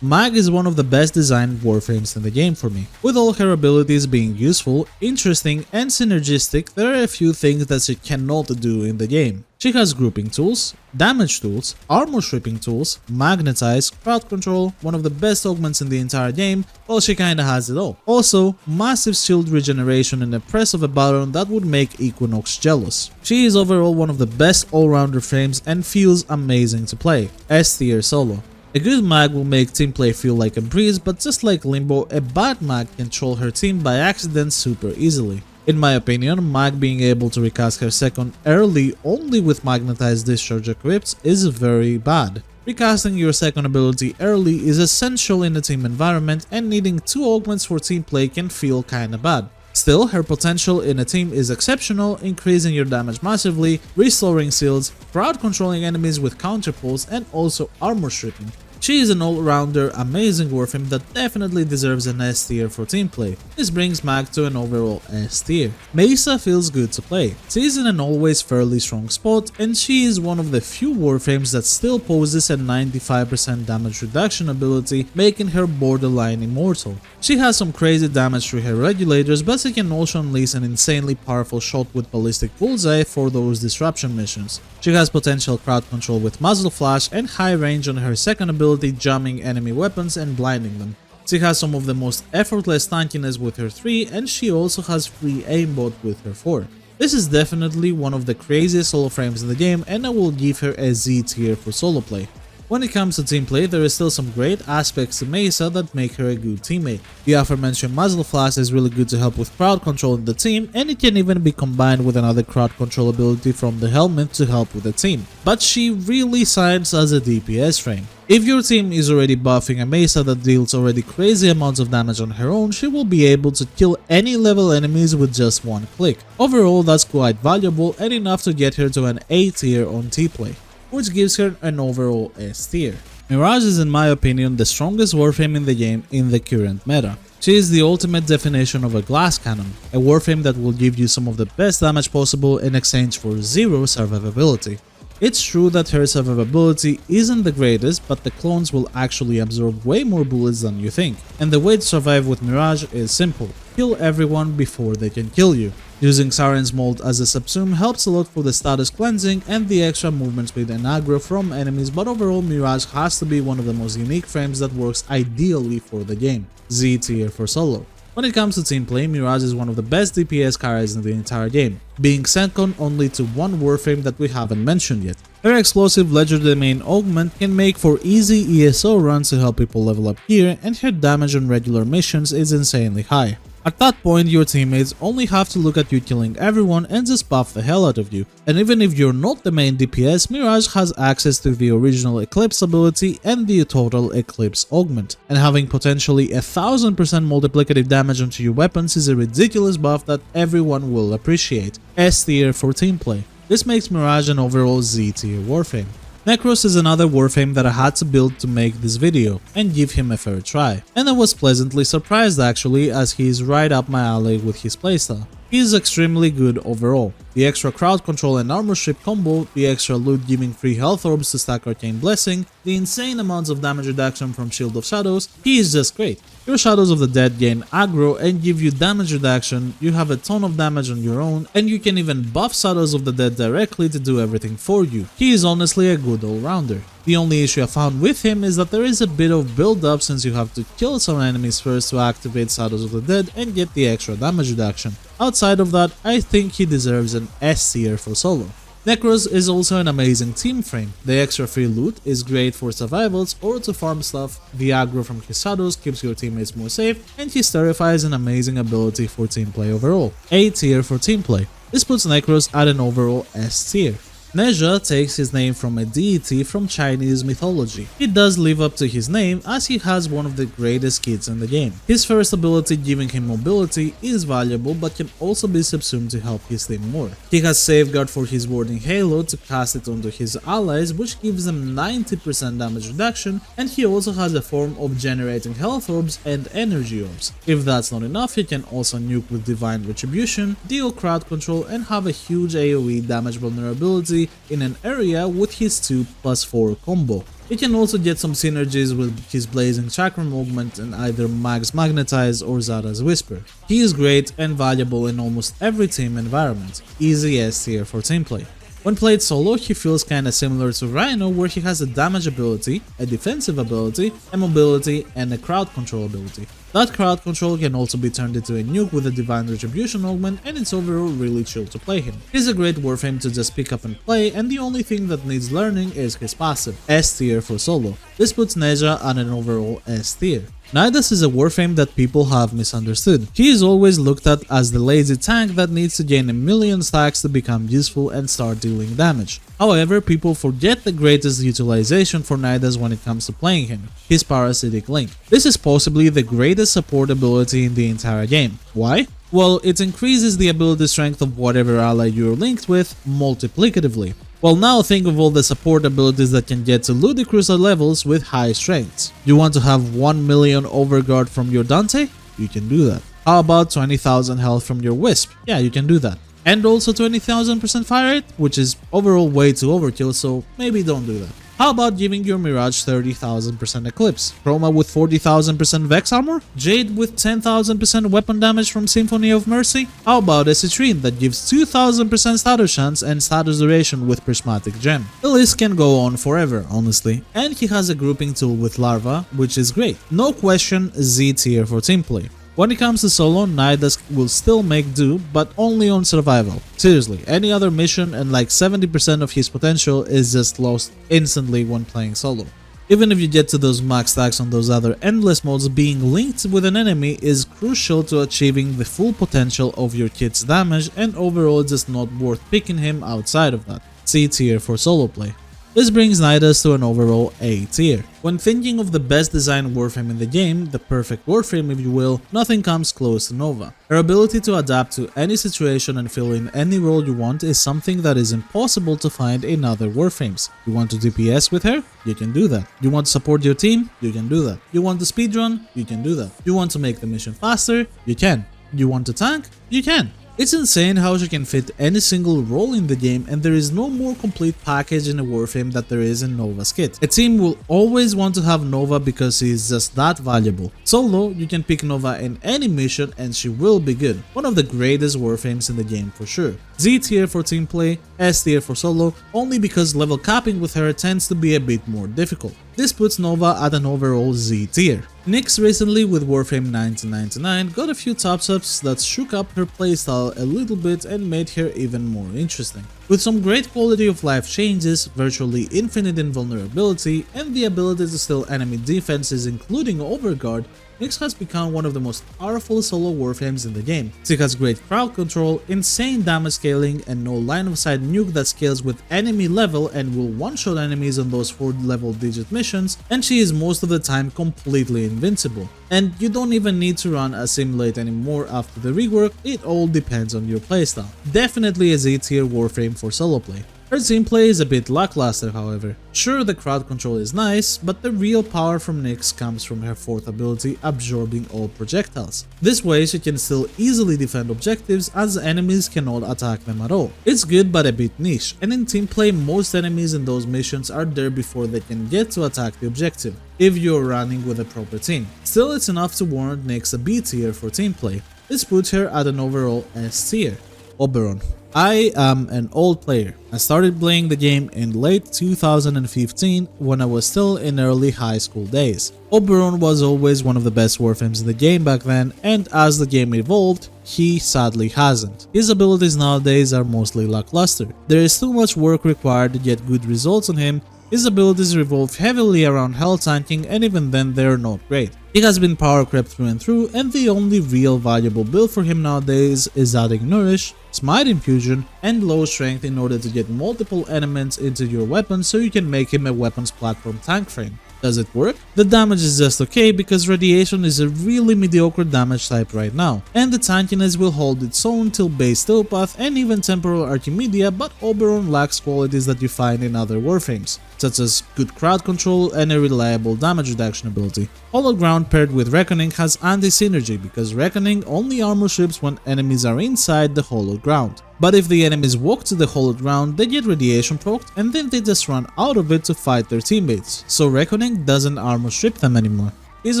Mag is one of the best designed warframes in the game for me. With all her abilities being useful, interesting and synergistic, there are a few things that she cannot do in the game. She has grouping tools, damage tools, armor stripping tools, magnetize, crowd control, one of the best augments in the entire game, well she kinda has it all. Also, massive shield regeneration and a press of a button that would make Equinox jealous. She is overall one of the best all-rounder frames and feels amazing to play. S tier solo. A good mag will make team play feel like a breeze, but just like Limbo, a bad mag can troll her team by accident super easily. In my opinion, Mag being able to recast her second early only with magnetized discharge equipped is very bad. Recasting your second ability early is essential in a team environment, and needing 2 augments for team play can feel kinda bad. Still, her potential in a team is exceptional, increasing your damage massively, restoring shields, crowd controlling enemies with counter pulls, and also armor stripping. She is an all-rounder, amazing warframe that definitely deserves an S tier for team play. This brings Mag to an overall S tier. Mesa feels good to play. She is in an always fairly strong spot, and she is one of the few warframes that still poses a 95% damage reduction ability, making her borderline immortal. She has some crazy damage through her regulators, but she can also unleash an insanely powerful shot with ballistic bullseye for those disruption missions. She has potential crowd control with muzzle flash and high range on her second ability, jamming enemy weapons and blinding them. She has some of the most effortless tankiness with her 3, and she also has free aimbot with her 4. This is definitely one of the craziest solo frames in the game, and I will give her a Z tier for solo play. When it comes to team play, there is still some great aspects to Mesa that make her a good teammate. The aforementioned muzzle flash is really good to help with crowd control in the team, and it can even be combined with another crowd control ability from the helmet to help with the team. But she really shines as a DPS frame. If your team is already buffing a Mesa that deals already crazy amounts of damage on her own, she will be able to kill any level enemies with just one click. Overall, that's quite valuable and enough to get her to an A tier on T-play, which gives her an overall S tier. Mirage is in my opinion the strongest warframe in the game in the current meta. She is the ultimate definition of a glass cannon, a warframe that will give you some of the best damage possible in exchange for 0 survivability. It's true that her survivability isn't the greatest, but the clones will actually absorb way more bullets than you think, and the way to survive with Mirage is simple: kill everyone before they can kill you. Using Siren's Mold as a subsume helps a lot for the status cleansing and the extra movement speed and aggro from enemies, but overall Mirage has to be one of the most unique frames that works ideally for the game. Z tier for solo. When it comes to team play, Mirage is one of the best DPS carries in the entire game, being second only to one warframe that we haven't mentioned yet. Her explosive Ledger Domain augment can make for easy ESO runs to help people level up gear, and her damage on regular missions is insanely high. At that point, your teammates only have to look at you killing everyone and just buff the hell out of you. And even if you're not the main DPS, Mirage has access to the original Eclipse ability and the total Eclipse augment. And having potentially 1000% multiplicative damage onto your weapons is a ridiculous buff that everyone will appreciate. S tier for team play. This makes Mirage an overall Z tier warframe. Necros is another warframe that I had to build to make this video and give him a fair try, and I was pleasantly surprised actually, as he is right up my alley with his playstyle. He is extremely good overall. The extra crowd control and armor strip combo, the extra loot giving free health orbs to stack Arcane Blessing, the insane amounts of damage reduction from Shield of Shadows, he is just great. Your Shadows of the Dead gain aggro and give you damage reduction, you have a ton of damage on your own, and you can even buff Shadows of the Dead directly to do everything for you. He is honestly a good all-rounder. The only issue I found with him is that there is a bit of build-up since you have to kill some enemies first to activate Shadows of the Dead and get the extra damage reduction. Outside of that, I think he deserves an S tier for solo. Necros is also an amazing team frame. The extra free loot is great for survivals or to farm stuff, the aggro from his shadows keeps your teammates more safe, and his Terrify is an amazing ability for team play overall. A tier for team play. This puts Necros at an overall S tier. Nezha takes his name from a deity from Chinese mythology. He does live up to his name as he has one of the greatest kits in the game. His first ability giving him mobility is valuable but can also be subsumed to help his team more. He has Safeguard for his warding halo to cast it onto his allies, which gives them 90% damage reduction, and he also has a form of generating health orbs and energy orbs. If that's not enough, he can also nuke with Divine Retribution, deal crowd control, and have a huge AoE damage vulnerability in an area with his 2+4 combo. You can also get some synergies with his Blazing Chakra movement and either Mag's Magnetize or Zara's Whisper. He is great and valuable in almost every team environment, easy S tier for team play. When played solo, he feels kinda similar to Rhino, where he has a damage ability, a defensive ability, a mobility, and a crowd control ability. That crowd control can also be turned into a nuke with a Divine Retribution augment, and it's overall really chill to play him. He's a great warframe to just pick up and play, and the only thing that needs learning is his passive, S tier for solo. This puts Neja on an overall S tier. Nidus is a warframe that people have misunderstood. He is always looked at as the lazy tank that needs to gain a million stacks to become useful and start dealing damage. However, people forget the greatest utilization for Nidus when it comes to playing him, his Parasitic Link. This is possibly the greatest support ability in the entire game. Why? Well, it increases the ability strength of whatever ally you're linked with multiplicatively. Well, now think of all the support abilities that can get to ludicrous levels with high strengths. You want to have 1 million overguard from your Dante? You can do that. How about 20,000 health from your Wisp? Yeah, you can do that. And also 20,000% fire rate, which is overall way too overkill, so maybe don't do that. How about giving your Mirage 30,000% Eclipse? Chroma with 40,000% Vex armor? Jade with 10,000% weapon damage from Symphony of Mercy? How about a Citrine that gives 2,000% status chance and status duration with Prismatic Gem? The list can go on forever, honestly. And he has a grouping tool with Larva, which is great. No question, Z tier for team play. When it comes to solo, Nidus will still make do, but only on survival. Seriously, any other mission and like 70% of his potential is just lost instantly when playing solo. Even if you get to those max stacks on those other endless modes, being linked with an enemy is crucial to achieving the full potential of your kit's damage, and overall just not worth picking him outside of that. C tier for solo play. This brings Nidus to an overall A tier. When thinking of the best designed warframe in the game, the perfect warframe if you will, nothing comes close to Nova. Her ability to adapt to any situation and fill in any role you want is something that is impossible to find in other warframes. You want to DPS with her? You can do that. You want to support your team? You can do that. You want to speedrun? You can do that. You want to make the mission faster? You can. You want to tank? You can. It's insane how she can fit any single role in the game, and there is no more complete package in a warframe that there is in Nova's kit. A team will always want to have Nova because she is just that valuable. Solo, you can pick Nova in any mission and she will be good. One of the greatest warframes in the game for sure. Z tier for team play, S tier for solo, only because level capping with her tends to be a bit more difficult. This puts Nova at an overall Z tier. Nyx recently with Warframe 1999 got a few top-ups that shook up her playstyle a little bit and made her even more interesting. With some great quality of life changes, virtually infinite invulnerability, and the ability to steal enemy defenses including Overguard, Nyx has become one of the most powerful solo warframes in the game. She has great crowd control, insane damage scaling, and no line of sight nuke that scales with enemy level and will one-shot enemies on those 4 level digit missions, and she is most of the time completely invincible. And you don't even need to run a simulate anymore after the rework, it all depends on your playstyle. Definitely a Z tier warframe for solo play. Her team play is a bit lackluster however. Sure, the crowd control is nice, but the real power from Nyx comes from her 4th ability, absorbing all projectiles. This way she can still easily defend objectives as enemies cannot attack them at all. It's good but a bit niche, and in team play most enemies in those missions are there before they can get to attack the objective, if you're running with a proper team. Still, it's enough to warrant Nyx a B tier for team play. This puts her at an overall S tier. Oberon. I am an old player. I started playing the game in late 2015 when I was still in early high school days. Oberon was always one of the best warframes in the game back then, and as the game evolved, he sadly hasn't. His abilities nowadays are mostly lackluster. There is too much work required to get good results on him. His abilities revolve heavily around health tanking, and even then they're not great. He has been power crept through and through, and the only real valuable build for him nowadays is adding Nourish, Smite Infusion, and low strength in order to get multiple elements into your weapon so you can make him a weapons platform tank frame. Does it work? The damage is just okay because Radiation is a really mediocre damage type right now, and the tankiness will hold its own till base Tillpath and even Temporal Archimedia, but Oberon lacks qualities that you find in other warframes, such as good crowd control and a reliable damage reduction ability. Hollow Ground paired with Reckoning has anti-synergy because Reckoning only armor ships when enemies are inside the Hollow Ground. But if the enemies walk to the hollowed ground, they get radiation procced and then they just run out of it to fight their teammates, so Reckoning doesn't armor strip them anymore. He's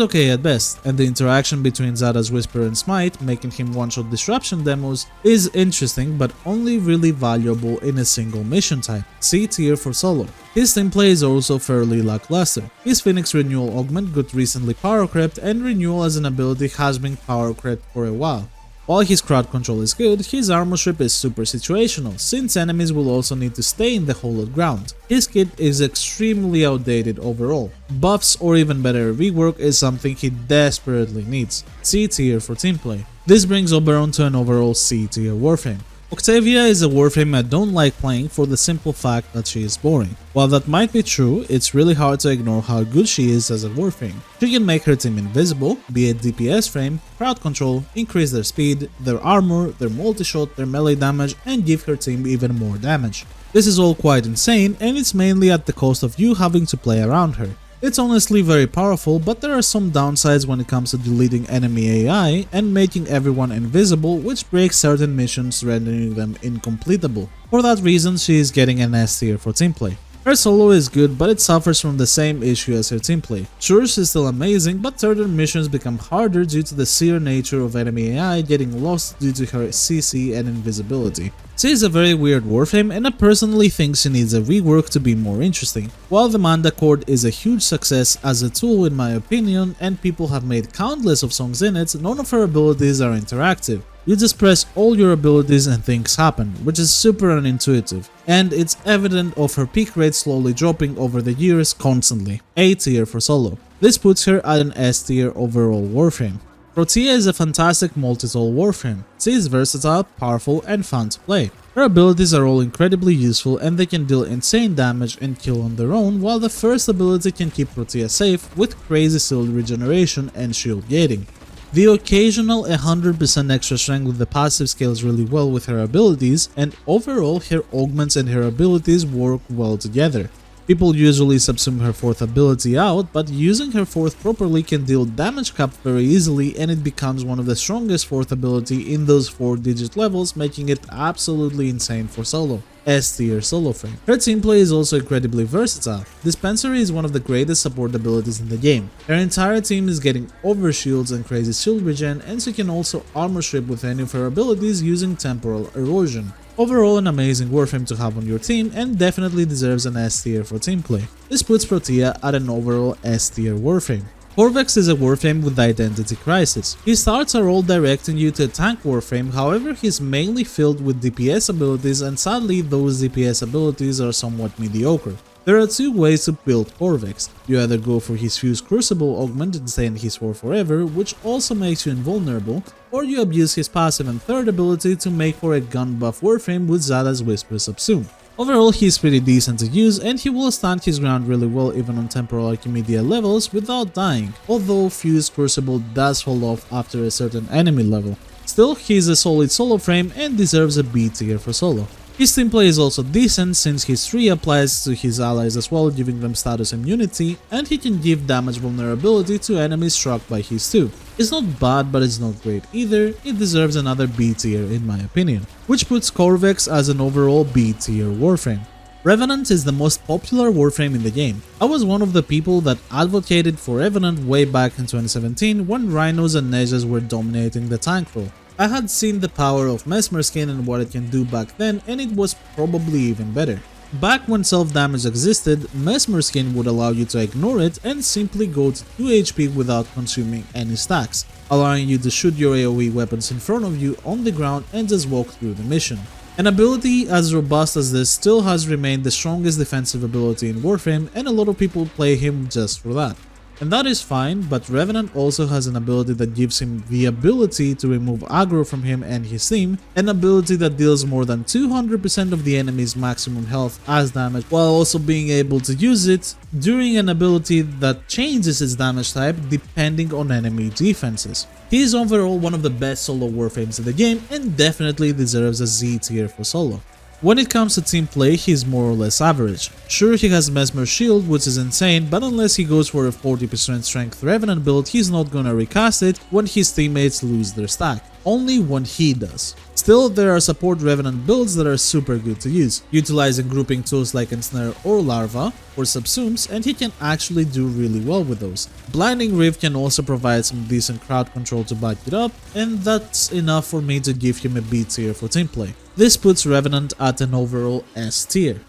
okay at best, and the interaction between Zada's Whisper and Smite, making him one-shot disruption demos, is interesting but only really valuable in a single mission type, C tier for solo. His team play is also fairly lackluster. His Phoenix Renewal augment got recently power crept, and Renewal as an ability has been power crept for a while. While his crowd control is good, his armor strip is super situational, since enemies will also need to stay in the hollowed ground. His kit is extremely outdated overall. Buffs or even better rework is something he desperately needs. C tier for team play. This brings Oberon to an overall C tier Warframe. Octavia is a Warframe I don't like playing for the simple fact that she is boring. While that might be true, it's really hard to ignore how good she is as a Warframe. She can make her team invisible, be it DPS frame, crowd control, increase their speed, their armor, their multi-shot, their melee damage, and give her team even more damage. This is all quite insane, and it's mainly at the cost of you having to play around her. It's honestly very powerful, but there are some downsides when it comes to deleting enemy AI and making everyone invisible, which breaks certain missions, rendering them incompletable. For that reason, she is getting an S tier for team play. Her solo is good, but it suffers from the same issue as her team play. Sure, she's still amazing, but certain missions become harder due to the sheer nature of enemy AI getting lost due to her CC and invisibility. She is a very weird Warframe, and I personally think she needs a rework to be more interesting. While the Manda Chord is a huge success as a tool in my opinion, and people have made countless of songs in it, none of her abilities are interactive. You just press all your abilities and things happen, which is super unintuitive, and it's evident of her peak rate slowly dropping over the years constantly. A tier for solo. This puts her at an S tier overall Warframe. Protea is a fantastic multi-tool Warframe. She is versatile, powerful, and fun to play. Her abilities are all incredibly useful and they can deal insane damage and kill on their own, while the first ability can keep Protea safe with crazy shield regeneration and shield gating. The occasional 100% extra strength with the passive scales really well with her abilities, and overall her augments and her abilities work well together. People usually subsume her 4th ability out, but using her 4th properly can deal damage cap very easily, and it becomes one of the strongest 4th ability in those 4-digit levels, making it absolutely insane for solo. S tier solo frame. Her team play is also incredibly versatile. Dispensary is one of the greatest support abilities in the game. Her entire team is getting overshields and crazy shield regen, and she can also armor strip with any of her abilities using temporal erosion. Overall, an amazing Warframe to have on your team, and definitely deserves an S tier for team play. This puts Protea at an overall S tier Warframe. Corvex is a Warframe with identity crisis. His starts are all directing you to a tank Warframe, however he's mainly filled with DPS abilities, and sadly those DPS abilities are somewhat mediocre. There are two ways to build Corvex. You either go for his Fuse Crucible augment and stay in his war forever, which also makes you invulnerable, or you abuse his passive and third ability to make for a gun buff Warframe with Zada's Whisper Subsume. Overall, he's pretty decent to use, and he will stand his ground really well even on temporal Archimedia levels without dying, although Fuse Crucible does fall off after a certain enemy level. Still, he's a solid solo frame and deserves a B tier for solo. His team play is also decent since his 3 applies to his allies as well, giving them status immunity, and he can give damage vulnerability to enemies struck by his 2. It's not bad, but it's not great either. It deserves another B tier in my opinion, which puts Corvex as an overall B tier Warframe. Revenant is the most popular Warframe in the game. I was one of the people that advocated for Revenant way back in 2017 when Rhinos and Nejas were dominating the tank role. I had seen the power of Mesmer Skin and what it can do back then, and it was probably even better. Back when self-damage existed, Mesmer Skin would allow you to ignore it and simply go to 2 HP without consuming any stacks, allowing you to shoot your AoE weapons in front of you on the ground and just walk through the mission. An ability as robust as this still has remained the strongest defensive ability in Warframe, and a lot of people play him just for that. And that is fine, but Revenant also has an ability that gives him the ability to remove aggro from him and his team, an ability that deals more than 200% of the enemy's maximum health as damage, while also being able to use it during an ability that changes its damage type depending on enemy defenses. He is overall one of the best solo Warframes in the game and definitely deserves a Z tier for solo. When it comes to team play, he's more or less average. Sure, he has Mesmer Shield, which is insane, but unless he goes for a 40% strength Revenant build, he's not gonna recast it when his teammates lose their stack. Only when he does. Still, there are support Revenant builds that are super good to use, utilizing grouping tools like Ensnare or Larva or Subsumes, and he can actually do really well with those. Blinding Reef can also provide some decent crowd control to back it up, and that's enough for me to give him a B tier for team play. This puts Revenant at an overall S tier.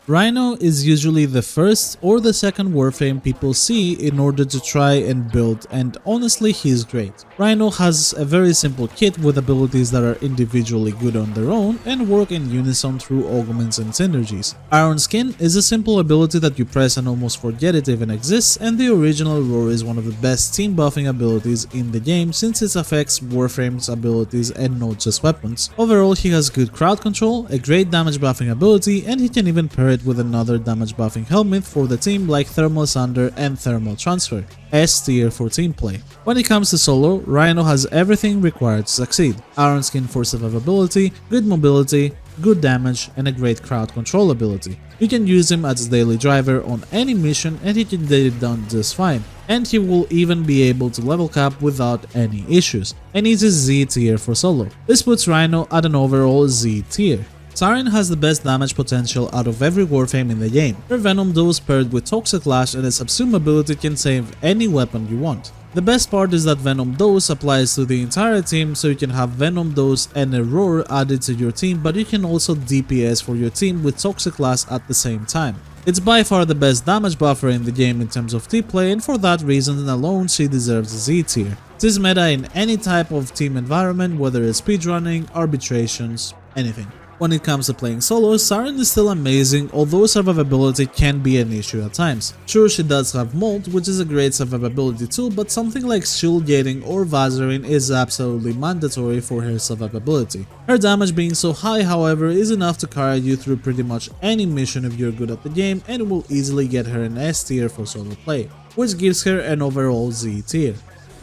Rhino is usually the first or the second warframe people see in order to try and build, and honestly he's great. Rhino has a very simple kit with abilities that are individually good on their own and work in unison through augments and synergies. Iron Skin is a simple ability that you press and almost forget it even exists, and the original Roar is one of the best team buffing abilities in the game since it affects warframes abilities and not just weapons. Overall, he has good crowd control, a great damage buffing ability, and he can even pair it with another damage buffing helmet for the team like Thermal Sunder and Thermal Transfer. S tier for team play. When it comes to solo, Rhino has everything required to succeed. Iron Skin for survivability, good mobility, good damage, and a great crowd control ability. You can use him as a daily driver on any mission and he can get it done just fine. And he will even be able to level cap without any issues. And he's a Z tier for solo. This puts Rhino at an overall Z tier. Citrine has the best damage potential out of every warframe in the game. Her Venom dose paired with Toxic Lash and a Subsume ability can save any weapon you want. The best part is that Venom dose applies to the entire team, so you can have Venom dose and a Roar added to your team, but you can also DPS for your team with Toxic Lash at the same time. It's by far the best damage buffer in the game in terms of team play, and for that reason alone she deserves a Z tier. It is meta in any type of team environment, whether it's speedrunning, arbitrations, anything. When it comes to playing solo, Citrine is still amazing, although survivability can be an issue at times. Sure, she does have Molt, which is a great survivability tool, but something like Shield Gating or Vazarin is absolutely mandatory for her survivability. Her damage being so high, however, is enough to carry you through pretty much any mission if you're good at the game, and it will easily get her an S tier for solo play, which gives her an overall Z tier.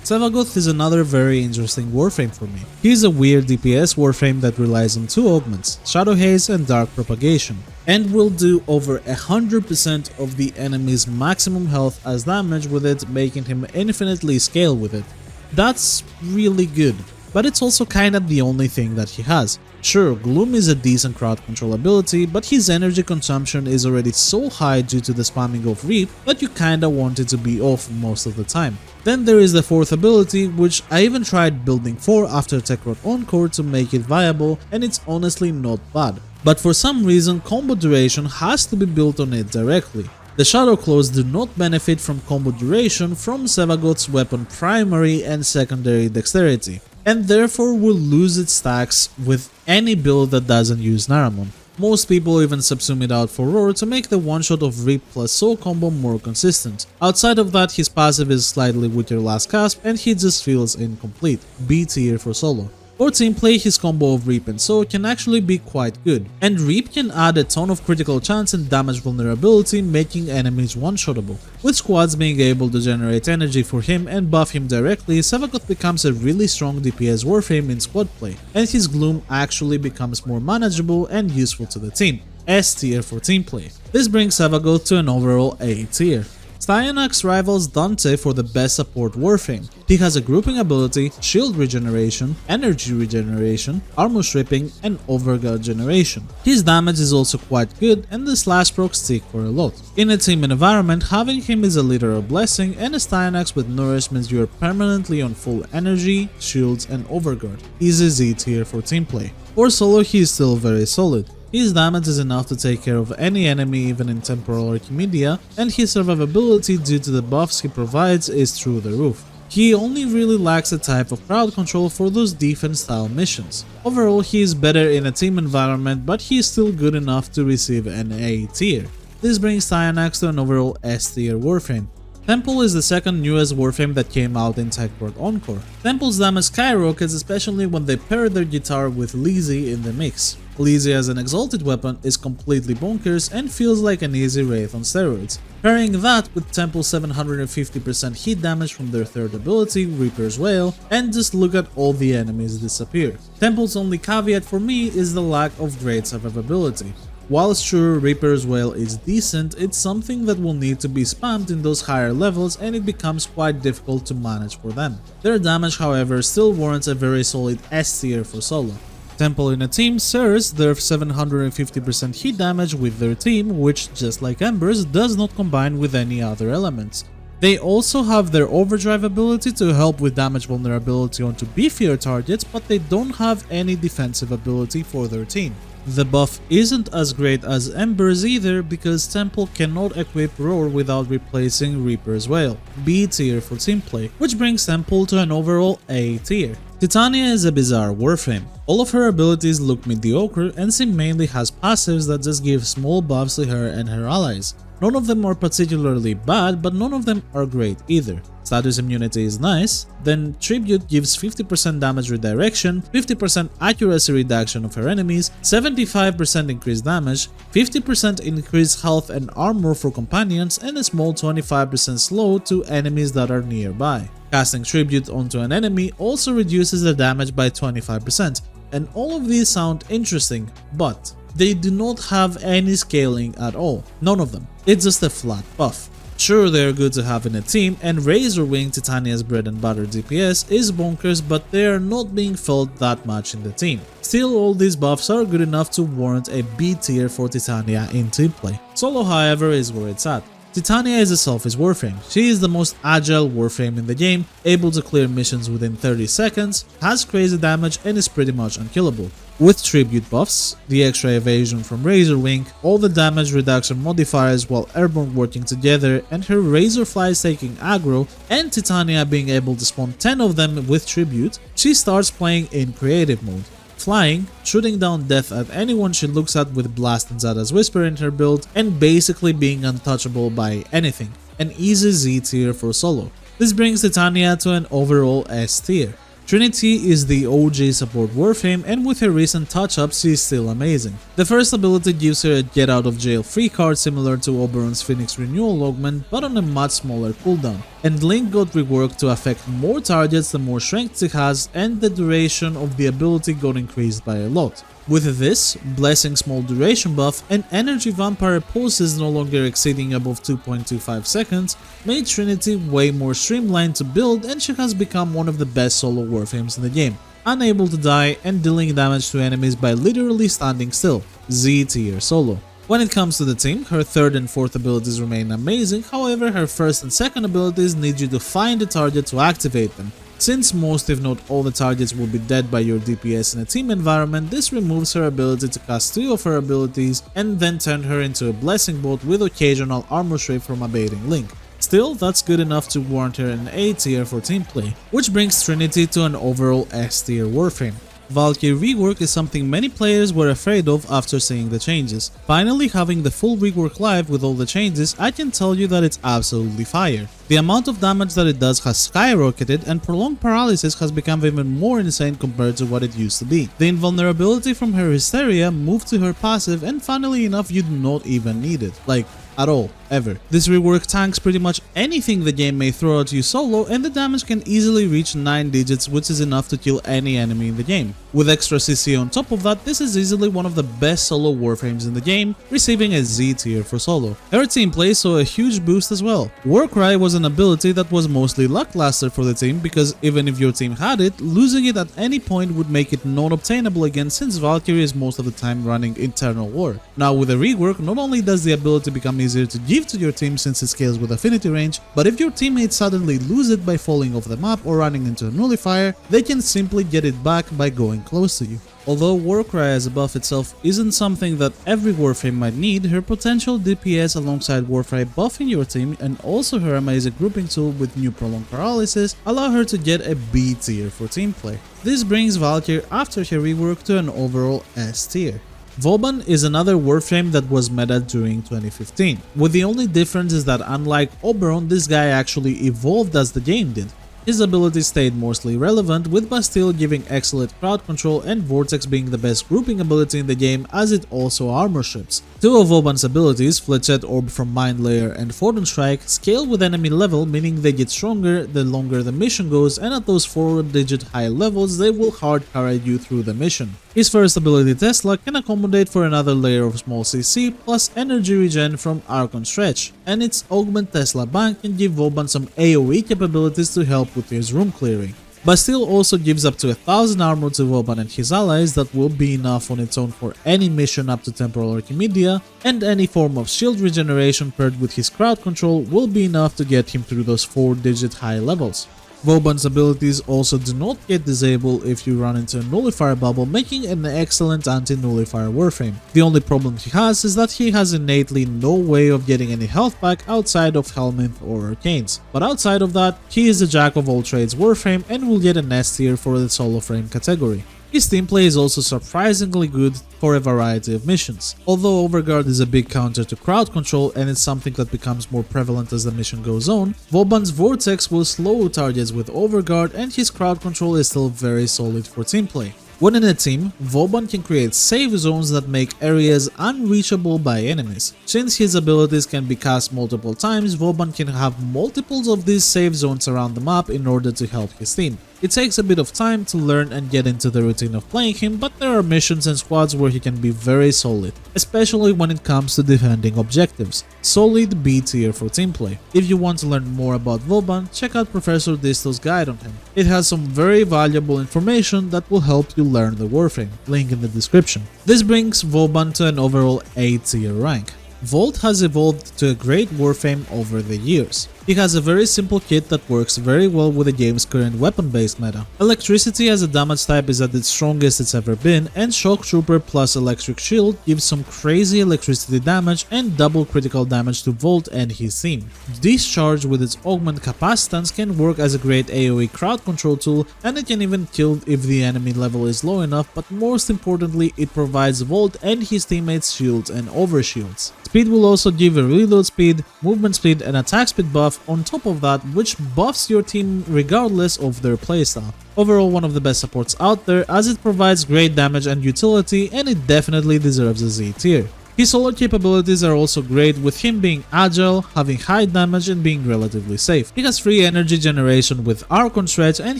Sevagoth is another very interesting warframe for me. He is a weird DPS warframe that relies on two augments, Shadow Haze and Dark Propagation, and will do over 100% of the enemy's maximum health as damage with it, making him infinitely scale with it. That's really good, but it's also kinda the only thing that he has. Sure, Gloom is a decent crowd control ability, but his energy consumption is already so high due to the spamming of Reap that you kinda want it to be off most of the time. Then there is the fourth ability, which I even tried building for after Tekrot Encore to make it viable, and it's honestly not bad. But for some reason, combo duration has to be built on it directly. The Shadow Claws do not benefit from combo duration from Sevagoth's weapon primary and secondary dexterity, and therefore will lose its stacks with any build that doesn't use Naramon. Most people even subsume it out for Roar to make the one-shot of Reap plus Soul combo more consistent. Outside of that, his passive is slightly weaker last cast and he just feels incomplete. B tier for solo. For team play, his combo of Reap and Soul can actually be quite good, and Reap can add a ton of critical chance and damage vulnerability, making enemies one-shottable. With squads being able to generate energy for him and buff him directly, Sevagoth becomes a really strong DPS warframe in squad play, and his Gloom actually becomes more manageable and useful to the team. S tier for team play. This brings Sevagoth to an overall A tier. Styanax rivals Dante for the best support warframe. He has a grouping ability, shield regeneration, energy regeneration, armor stripping, and overguard generation. His damage is also quite good and the slash procs stick for a lot. In a team environment, having him is a literal blessing, and a Styanax with Nourish means you are permanently on full energy, shields, and overguard. He's a Z tier for team play. For solo, he is still very solid. His damage is enough to take care of any enemy even in Temporal Archimedia, and his survivability due to the buffs he provides is through the roof. He only really lacks a type of crowd control for those defense style missions. Overall, he is better in a team environment, but he is still good enough to receive an A tier. This brings Styanax to an overall S tier warframe. Temple is the second newest warframe that came out in Tekrot Encore. Temple's damage skyrockets, especially when they pair their guitar with Lizzie in the mix. Lizzie as an exalted weapon is completely bonkers and feels like an easy Wraith on steroids. Pairing that with Temple's 750% hit damage from their third ability, Reaper's Wail, and just look at all the enemies disappear. Temple's only caveat for me is the lack of great survivability. While sure Reaper's Wail is decent, it's something that will need to be spammed in those higher levels and it becomes quite difficult to manage for them. Their damage, however, still warrants a very solid S tier for solo. Temple in a team shares their 750% hit damage with their team, which, just like Ember's, does not combine with any other elements. They also have their overdrive ability to help with damage vulnerability onto beefier targets, but they don't have any defensive ability for their team. The buff isn't as great as Ember's either because Temple cannot equip Roar without replacing Reaper's Wail, B tier for team play, which brings Temple to an overall A tier. Titania is a bizarre warframe. All of her abilities look mediocre and she mainly has passives that just give small buffs to her and her allies. None of them are particularly bad, but none of them are great either. Status immunity is nice, then Tribute gives 50% damage redirection, 50% accuracy reduction of her enemies, 75% increased damage, 50% increased health and armor for companions, and a small 25% slow to enemies that are nearby. Casting Tribute onto an enemy also reduces the damage by 25%, and all of these sound interesting, but they do not have any scaling at all. None of them. It's just a flat buff. Sure, they're good to have in a team, and Razor Wing, Titania's bread and butter DPS, is bonkers, but they are not being felt that much in the team. Still, all these buffs are good enough to warrant a B tier for Titania in team play. Solo, however, is where it's at. Titania is a selfish warframe. She is the most agile warframe in the game, able to clear missions within 30 seconds, has crazy damage, and is pretty much unkillable. With tribute buffs, the extra evasion from Razor Wing, all the damage reduction modifiers while airborne working together, and her Razor Flies taking aggro, and Titania being able to spawn 10 of them with tribute, she starts playing in creative mode. Flying, shooting down death at anyone she looks at with Blast and Zada's Whisper in her build, and basically being untouchable by anything. An easy Z tier for solo. This brings Titania to an overall S tier. Trinity is the OG support warframe, and with her recent touch-ups she is still amazing. The first ability gives her a get out of jail free card similar to Oberon's Phoenix Renewal augment, but on a much smaller cooldown. And Link got reworked to affect more targets the more strength she has, and the duration of the ability got increased by a lot. With this, Blessing small duration buff, and Energy Vampire pulses no longer exceeding above 2.25 seconds, made Trinity way more streamlined to build, and she has become one of the best solo warframes in the game, unable to die and dealing damage to enemies by literally standing still. Z tier solo. When it comes to the team, her third and fourth abilities remain amazing, however her first and second abilities need you to find the target to activate them. Since most if not all the targets will be dead by your DPS in a team environment, this removes her ability to cast 2 of her abilities and then turn her into a blessing bot with occasional armor strafe from abating Link. Still, that's good enough to warrant her an A tier for team play, which brings Trinity to an overall S tier warframe. Valkyrie rework is something many players were afraid of after seeing the changes. Finally having the full rework live with all the changes, I can tell you that it's absolutely fire. The amount of damage that it does has skyrocketed, and prolonged paralysis has become even more insane compared to what it used to be. The invulnerability from her Hysteria moved to her passive, and funnily enough you do not even need it. Like, at all, ever. This rework tanks pretty much anything the game may throw at you solo, and the damage can easily reach 9 digits, which is enough to kill any enemy in the game. With extra CC on top of that, this is easily one of the best solo warframes in the game, receiving a Z tier for solo. Her team play saw a huge boost as well. Warcry was an ability that was mostly lackluster for the team, because even if your team had it, losing it at any point would make it non-obtainable again, since Valkyrie is most of the time running internal war. Now with a rework, not only does the ability become easier to give to your team since it scales with affinity range, but if your teammates suddenly lose it by falling off the map or running into a nullifier, they can simply get it back by going close to you. Although Warcry as a buff itself isn't something that every warframe might need, her potential DPS alongside Warcry buffing your team and also her amazing grouping tool with new prolonged paralysis allow her to get a B tier for team play. This brings Valkyrie after her rework to an overall S tier. Vauban is another warframe that was meta during 2015, with the only difference is that unlike Oberon, this guy actually evolved as the game did. His abilities stayed mostly relevant, with Bastille giving excellent crowd control and Vortex being the best grouping ability in the game, as it also armor strips. 2 of Vauban's abilities, Fletchet Orb from Mind Layer and Photon Strike, scale with enemy level, meaning they get stronger the longer the mission goes, and at those 4-digit high levels they will hard carry you through the mission. His first ability Tesla can accommodate for another layer of small CC plus energy regen from Archon Stretch, and its Augment Tesla Bank can give Vauban some AoE capabilities to help with his room clearing. but still also gives up to 1000 armor to Vauban and his allies that will be enough on its own for any mission up to Temporal Archimedia, and any form of shield regeneration paired with his crowd control will be enough to get him through those 4-digit high levels. Vauban's abilities also do not get disabled if you run into a nullifier bubble, making an excellent anti-nullifier warframe. The only problem he has is that he has innately no way of getting any health back outside of Helminth or Arcanes. But outside of that, he is a jack of all trades warframe and will get an S tier for the solo frame category. His team play is also surprisingly good for a variety of missions. Although Overguard is a big counter to crowd control and it's something that becomes more prevalent as the mission goes on, Vauban's Vortex will slow targets with Overguard and his crowd control is still very solid for team play. When in a team, Vauban can create safe zones that make areas unreachable by enemies. Since his abilities can be cast multiple times, Vauban can have multiples of these safe zones around the map in order to help his team. It takes a bit of time to learn and get into the routine of playing him, but there are missions and squads where he can be very solid, especially when it comes to defending objectives. Solid B tier for team play. If you want to learn more about Vauban, check out Professor Distel's guide on him. It has some very valuable information that will help you learn the warframe, link in the description. This brings Vauban to an overall A tier rank. Volt has evolved to a great warframe over the years. He has a very simple kit that works very well with the game's current weapon-based meta. Electricity as a damage type is at its strongest it's ever been, and Shock Trooper plus Electric Shield gives some crazy electricity damage and double critical damage to Volt and his team. Discharge with its augment capacitance can work as a great AoE crowd control tool, and it can even kill if the enemy level is low enough, but most importantly it provides Volt and his teammates shields and overshields. Speed will also give a reload speed, movement speed and attack speed buff on top of that, which buffs your team regardless of their playstyle. Overall, one of the best supports out there as it provides great damage and utility, and it definitely deserves a Z tier. His solo capabilities are also great, with him being agile, having high damage and being relatively safe. He has free energy generation with Arc on Stretch and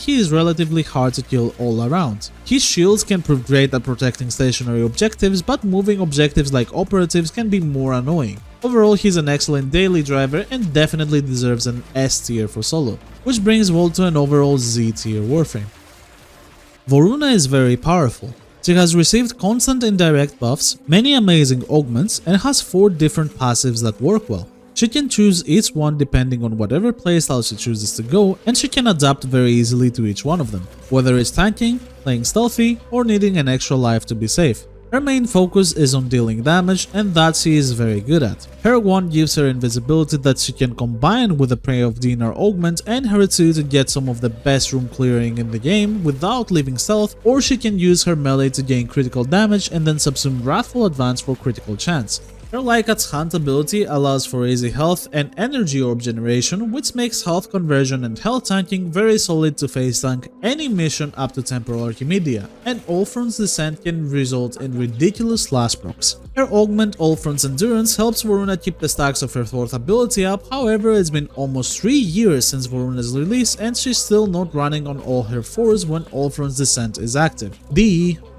he is relatively hard to kill all around. His shields can prove great at protecting stationary objectives, but moving objectives like operatives can be more annoying. Overall, he's an excellent daily driver and definitely deserves an S tier for solo, which brings Volt to an overall Z tier warframe. Voruna is very powerful. She has received constant indirect buffs, many amazing augments, and has 4 different passives that work well. She can choose each one depending on whatever playstyle she chooses to go, and she can adapt very easily to each one of them, whether it's tanking, playing stealthy, or needing an extra life to be safe. Her main focus is on dealing damage, and that she is very good at. Her 1 gives her invisibility that she can combine with the Prey of Dinar augment, and her 2 to get some of the best room clearing in the game without leaving stealth, or she can use her melee to gain critical damage and then subsume Wrathful Advance for critical chance. Her Lycat's Hunt ability allows for easy health and energy orb generation, which makes health conversion and health tanking very solid to face tank any mission up to Temporal Archimedia, and Ulfron's Descent can result in ridiculous slash procs. Her augment Ulfron's Endurance helps Voruna keep the stacks of her 4th ability up, however it's been almost 3 years since Voruna's release and she's still not running on all her 4s when Ulfron's Descent is active.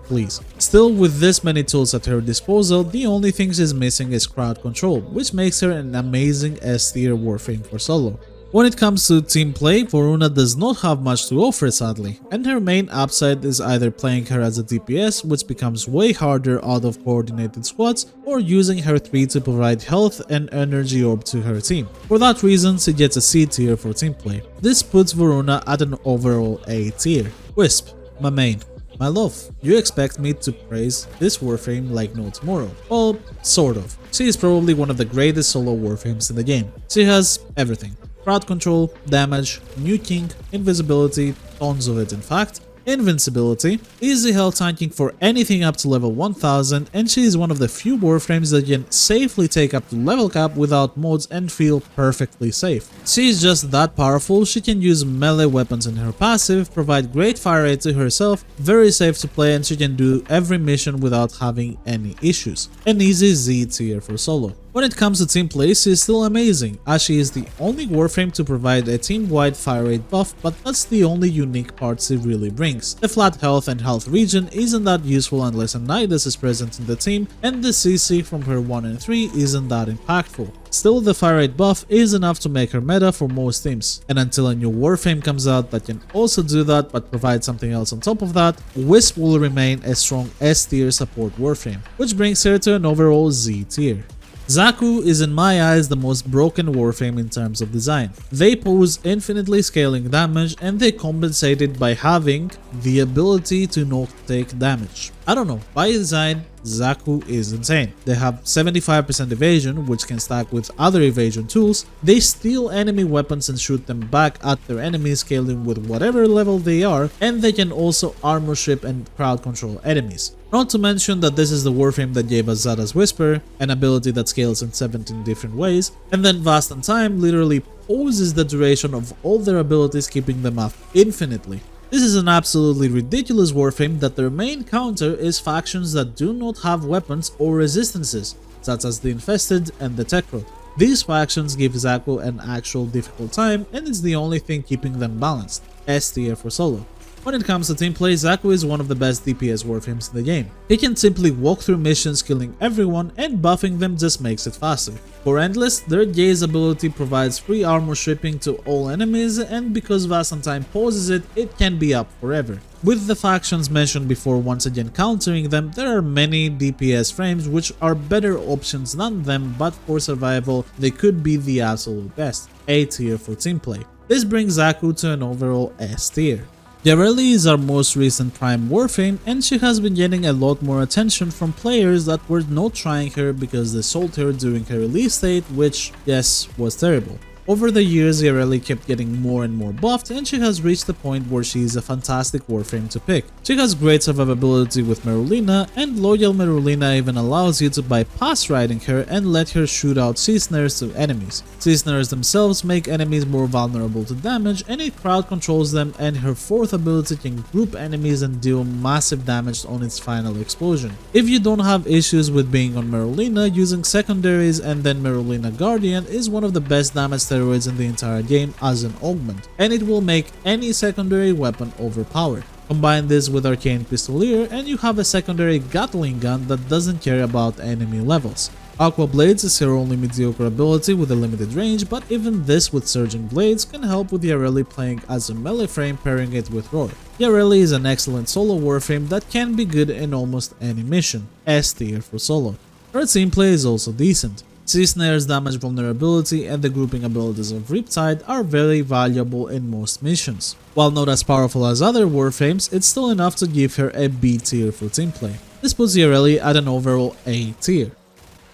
Please. Still, with this many tools at her disposal, the only thing she's missing is crowd control, which makes her an amazing S tier warframe for solo. When it comes to team play, Voruna does not have much to offer sadly, and her main upside is either playing her as a DPS, which becomes way harder out of coordinated squads, or using her 3 to provide health and energy orb to her team. For that reason, she gets a C tier for team play. This puts Voruna at an overall A tier. Wisp, my main. My love, you expect me to praise this warframe like no tomorrow. Well, sort of. She is probably one of the greatest solo warframes in the game. She has everything. Crowd control, damage, nuking, invisibility, tons of it in fact, invincibility, easy health tanking for anything up to level 1000, and she is one of the few warframes that can safely take up to level cap without mods and feel perfectly safe. She is just that powerful, she can use melee weapons in her passive, provide great fire rate to herself, very safe to play, and she can do every mission without having any issues. An easy Z tier for solo. When it comes to team play, she is still amazing, as she is the only Warframe to provide a team-wide fire rate buff, but that's the only unique part she really brings. The flat health and health regen isn't that useful unless a Nidus is present in the team, and the CC from her 1 and 3 isn't that impactful. Still, the fire rate buff is enough to make her meta for most teams, and until a new Warframe comes out that can also do that but provide something else on top of that, Wisp will remain a strong S tier support Warframe, which brings her to an overall Z tier. Zaku is in my eyes the most broken Warframe in terms of design. They pose infinitely scaling damage and they compensate it by having the ability to not take damage. I don't know, by design, Zaku is insane. They have 75% evasion, which can stack with other evasion tools. They steal enemy weapons and shoot them back at their enemies, scaling with whatever level they are, and they can also armor strip and crowd control enemies. Not to mention that this is the Warframe that gave us Zada's Whisper, an ability that scales in 17 different ways, and then Vast and Time literally pauses the duration of all their abilities, keeping them up infinitely. This is an absolutely ridiculous Warframe that their main counter is factions that do not have weapons or resistances, such as the Infested and the Techro. These factions give Zaku an actual difficult time, and it's the only thing keeping them balanced. S tier for solo. When it comes to team play, Zaku is one of the best DPS Warframes in the game. He can simply walk through missions killing everyone, and buffing them just makes it faster. For Endless, their Gaze ability provides free armor stripping to all enemies, and because Vast Time pauses it, it can be up forever. With the factions mentioned before once again countering them, there are many DPS frames which are better options than them, but for survival, they could be the absolute best. A tier for team play. This brings Zaku to an overall S tier. Yareli is our most recent Prime Warframe, and she has been getting a lot more attention from players that were not trying her because they sold her during her release date, which, yes, was terrible. Over the years, Yareli kept getting more and more buffed, and she has reached the point where she is a fantastic Warframe to pick. She has great survivability with Merulina, and Loyal Merulina even allows you to bypass riding her and let her shoot out Sea Snares to enemies. Sea Snares themselves make enemies more vulnerable to damage, and it crowd controls them, and her 4th ability can group enemies and deal massive damage on its final explosion. If you don't have issues with being on Merulina, using secondaries and then Merulina Guardian is one of the best damage steroids in the entire game as an augment, and it will make any secondary weapon overpowered. Combine this with Arcane Pistolier and you have a secondary Gatling gun that doesn't care about enemy levels. Aqua Blades is her only mediocre ability with a limited range, but even this with Surging Blades can help with Yareli playing as a melee frame, pairing it with Roar. Yareli is an excellent solo Warframe that can be good in almost any mission. S tier for solo. Her team play is also decent. Sea Snare's damage vulnerability and the grouping abilities of Riptide are very valuable in most missions. While not as powerful as other Warframes, it's still enough to give her a B tier for team play. This puts Yareli at an overall A tier.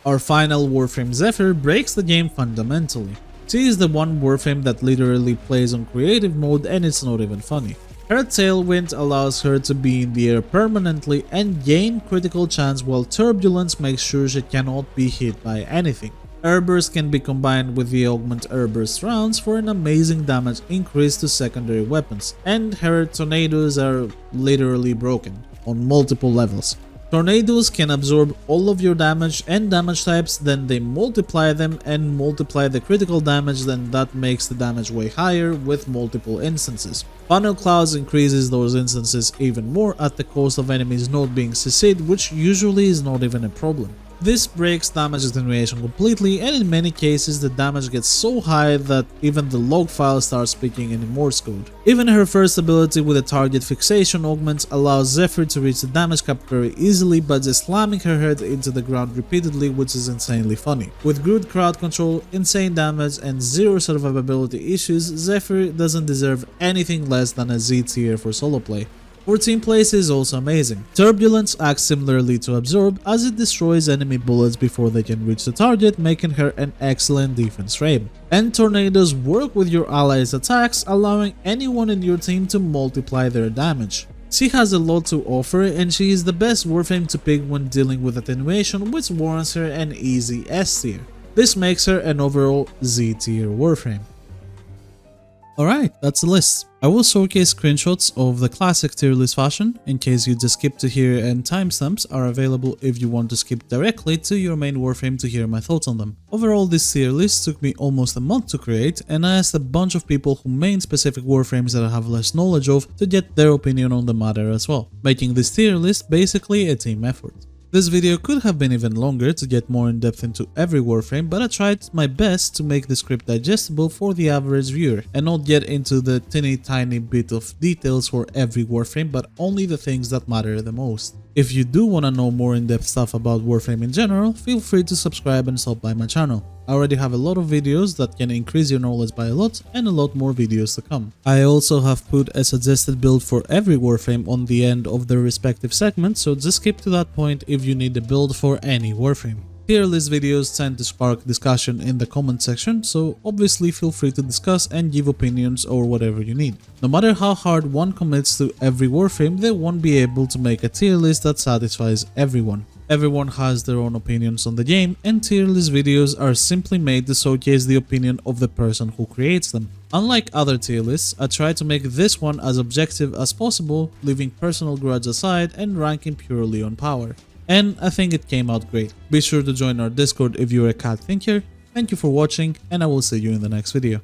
Our final Warframe, Zephyr, breaks the game fundamentally. She is the one Warframe that literally plays on creative mode, and it's not even funny. Her Tailwind allows her to be in the air permanently and gain critical chance, while Turbulence makes sure she cannot be hit by anything. Airburst can be combined with the Augment Airburst rounds for an amazing damage increase to secondary weapons, and her Tornadoes are literally broken on multiple levels. Tornadoes can absorb all of your damage and damage types, then they multiply them and multiply the critical damage, then that makes the damage way higher with multiple instances. Funnel Clouds increases those instances even more at the cost of enemies not being CC'd, which usually is not even a problem. This breaks damage attenuation completely, and in many cases the damage gets so high that even the log file starts speaking in Morse code. Even her first ability with a target fixation augment allows Zephyr to reach the damage cap very easily by just slamming her head into the ground repeatedly, which is insanely funny. With good crowd control, insane damage, and zero survivability issues, Zephyr doesn't deserve anything less than a Z tier for solo play. For team play is also amazing. Turbulence acts similarly to Absorb, as it destroys enemy bullets before they can reach the target, making her an excellent defense frame. And Tornadoes work with your allies' attacks, allowing anyone in your team to multiply their damage. She has a lot to offer, and she is the best Warframe to pick when dealing with attenuation, which warrants her an easy S tier. This makes her an overall Z tier Warframe. Alright, that's the list. I will showcase screenshots of the classic tier list fashion in case you just skip to here, and timestamps are available if you want to skip directly to your main warframe to hear my thoughts on them. Overall, this tier list took me almost a month to create, and I asked a bunch of people who main specific warframes that I have less knowledge of to get their opinion on the matter as well, making this tier list basically a team effort. This video could have been even longer to get more in depth into every warframe, but I tried my best to make the script digestible for the average viewer and not get into the tiny bit of details for every warframe, but only the things that matter the most. If you do want to know more in-depth stuff about Warframe in general, feel free to subscribe and stop by my channel. I already have a lot of videos that can increase your knowledge by a lot, and a lot more videos to come. I also have put a suggested build for every Warframe on the end of the respective segment, so just skip to that point if you need a build for any Warframe. Tier list videos tend to spark discussion in the comment section, so obviously feel free to discuss and give opinions or whatever you need. No matter how hard one commits to every warframe, they won't be able to make a tier list that satisfies everyone. Everyone has their own opinions on the game, and tier list videos are simply made to showcase the opinion of the person who creates them. Unlike other tier lists, I try to make this one as objective as possible, leaving personal grudge aside and ranking purely on power. And I think it came out great. Be sure to join our Discord if you're a cat thinker. Thank you for watching, and I will see you in the next video.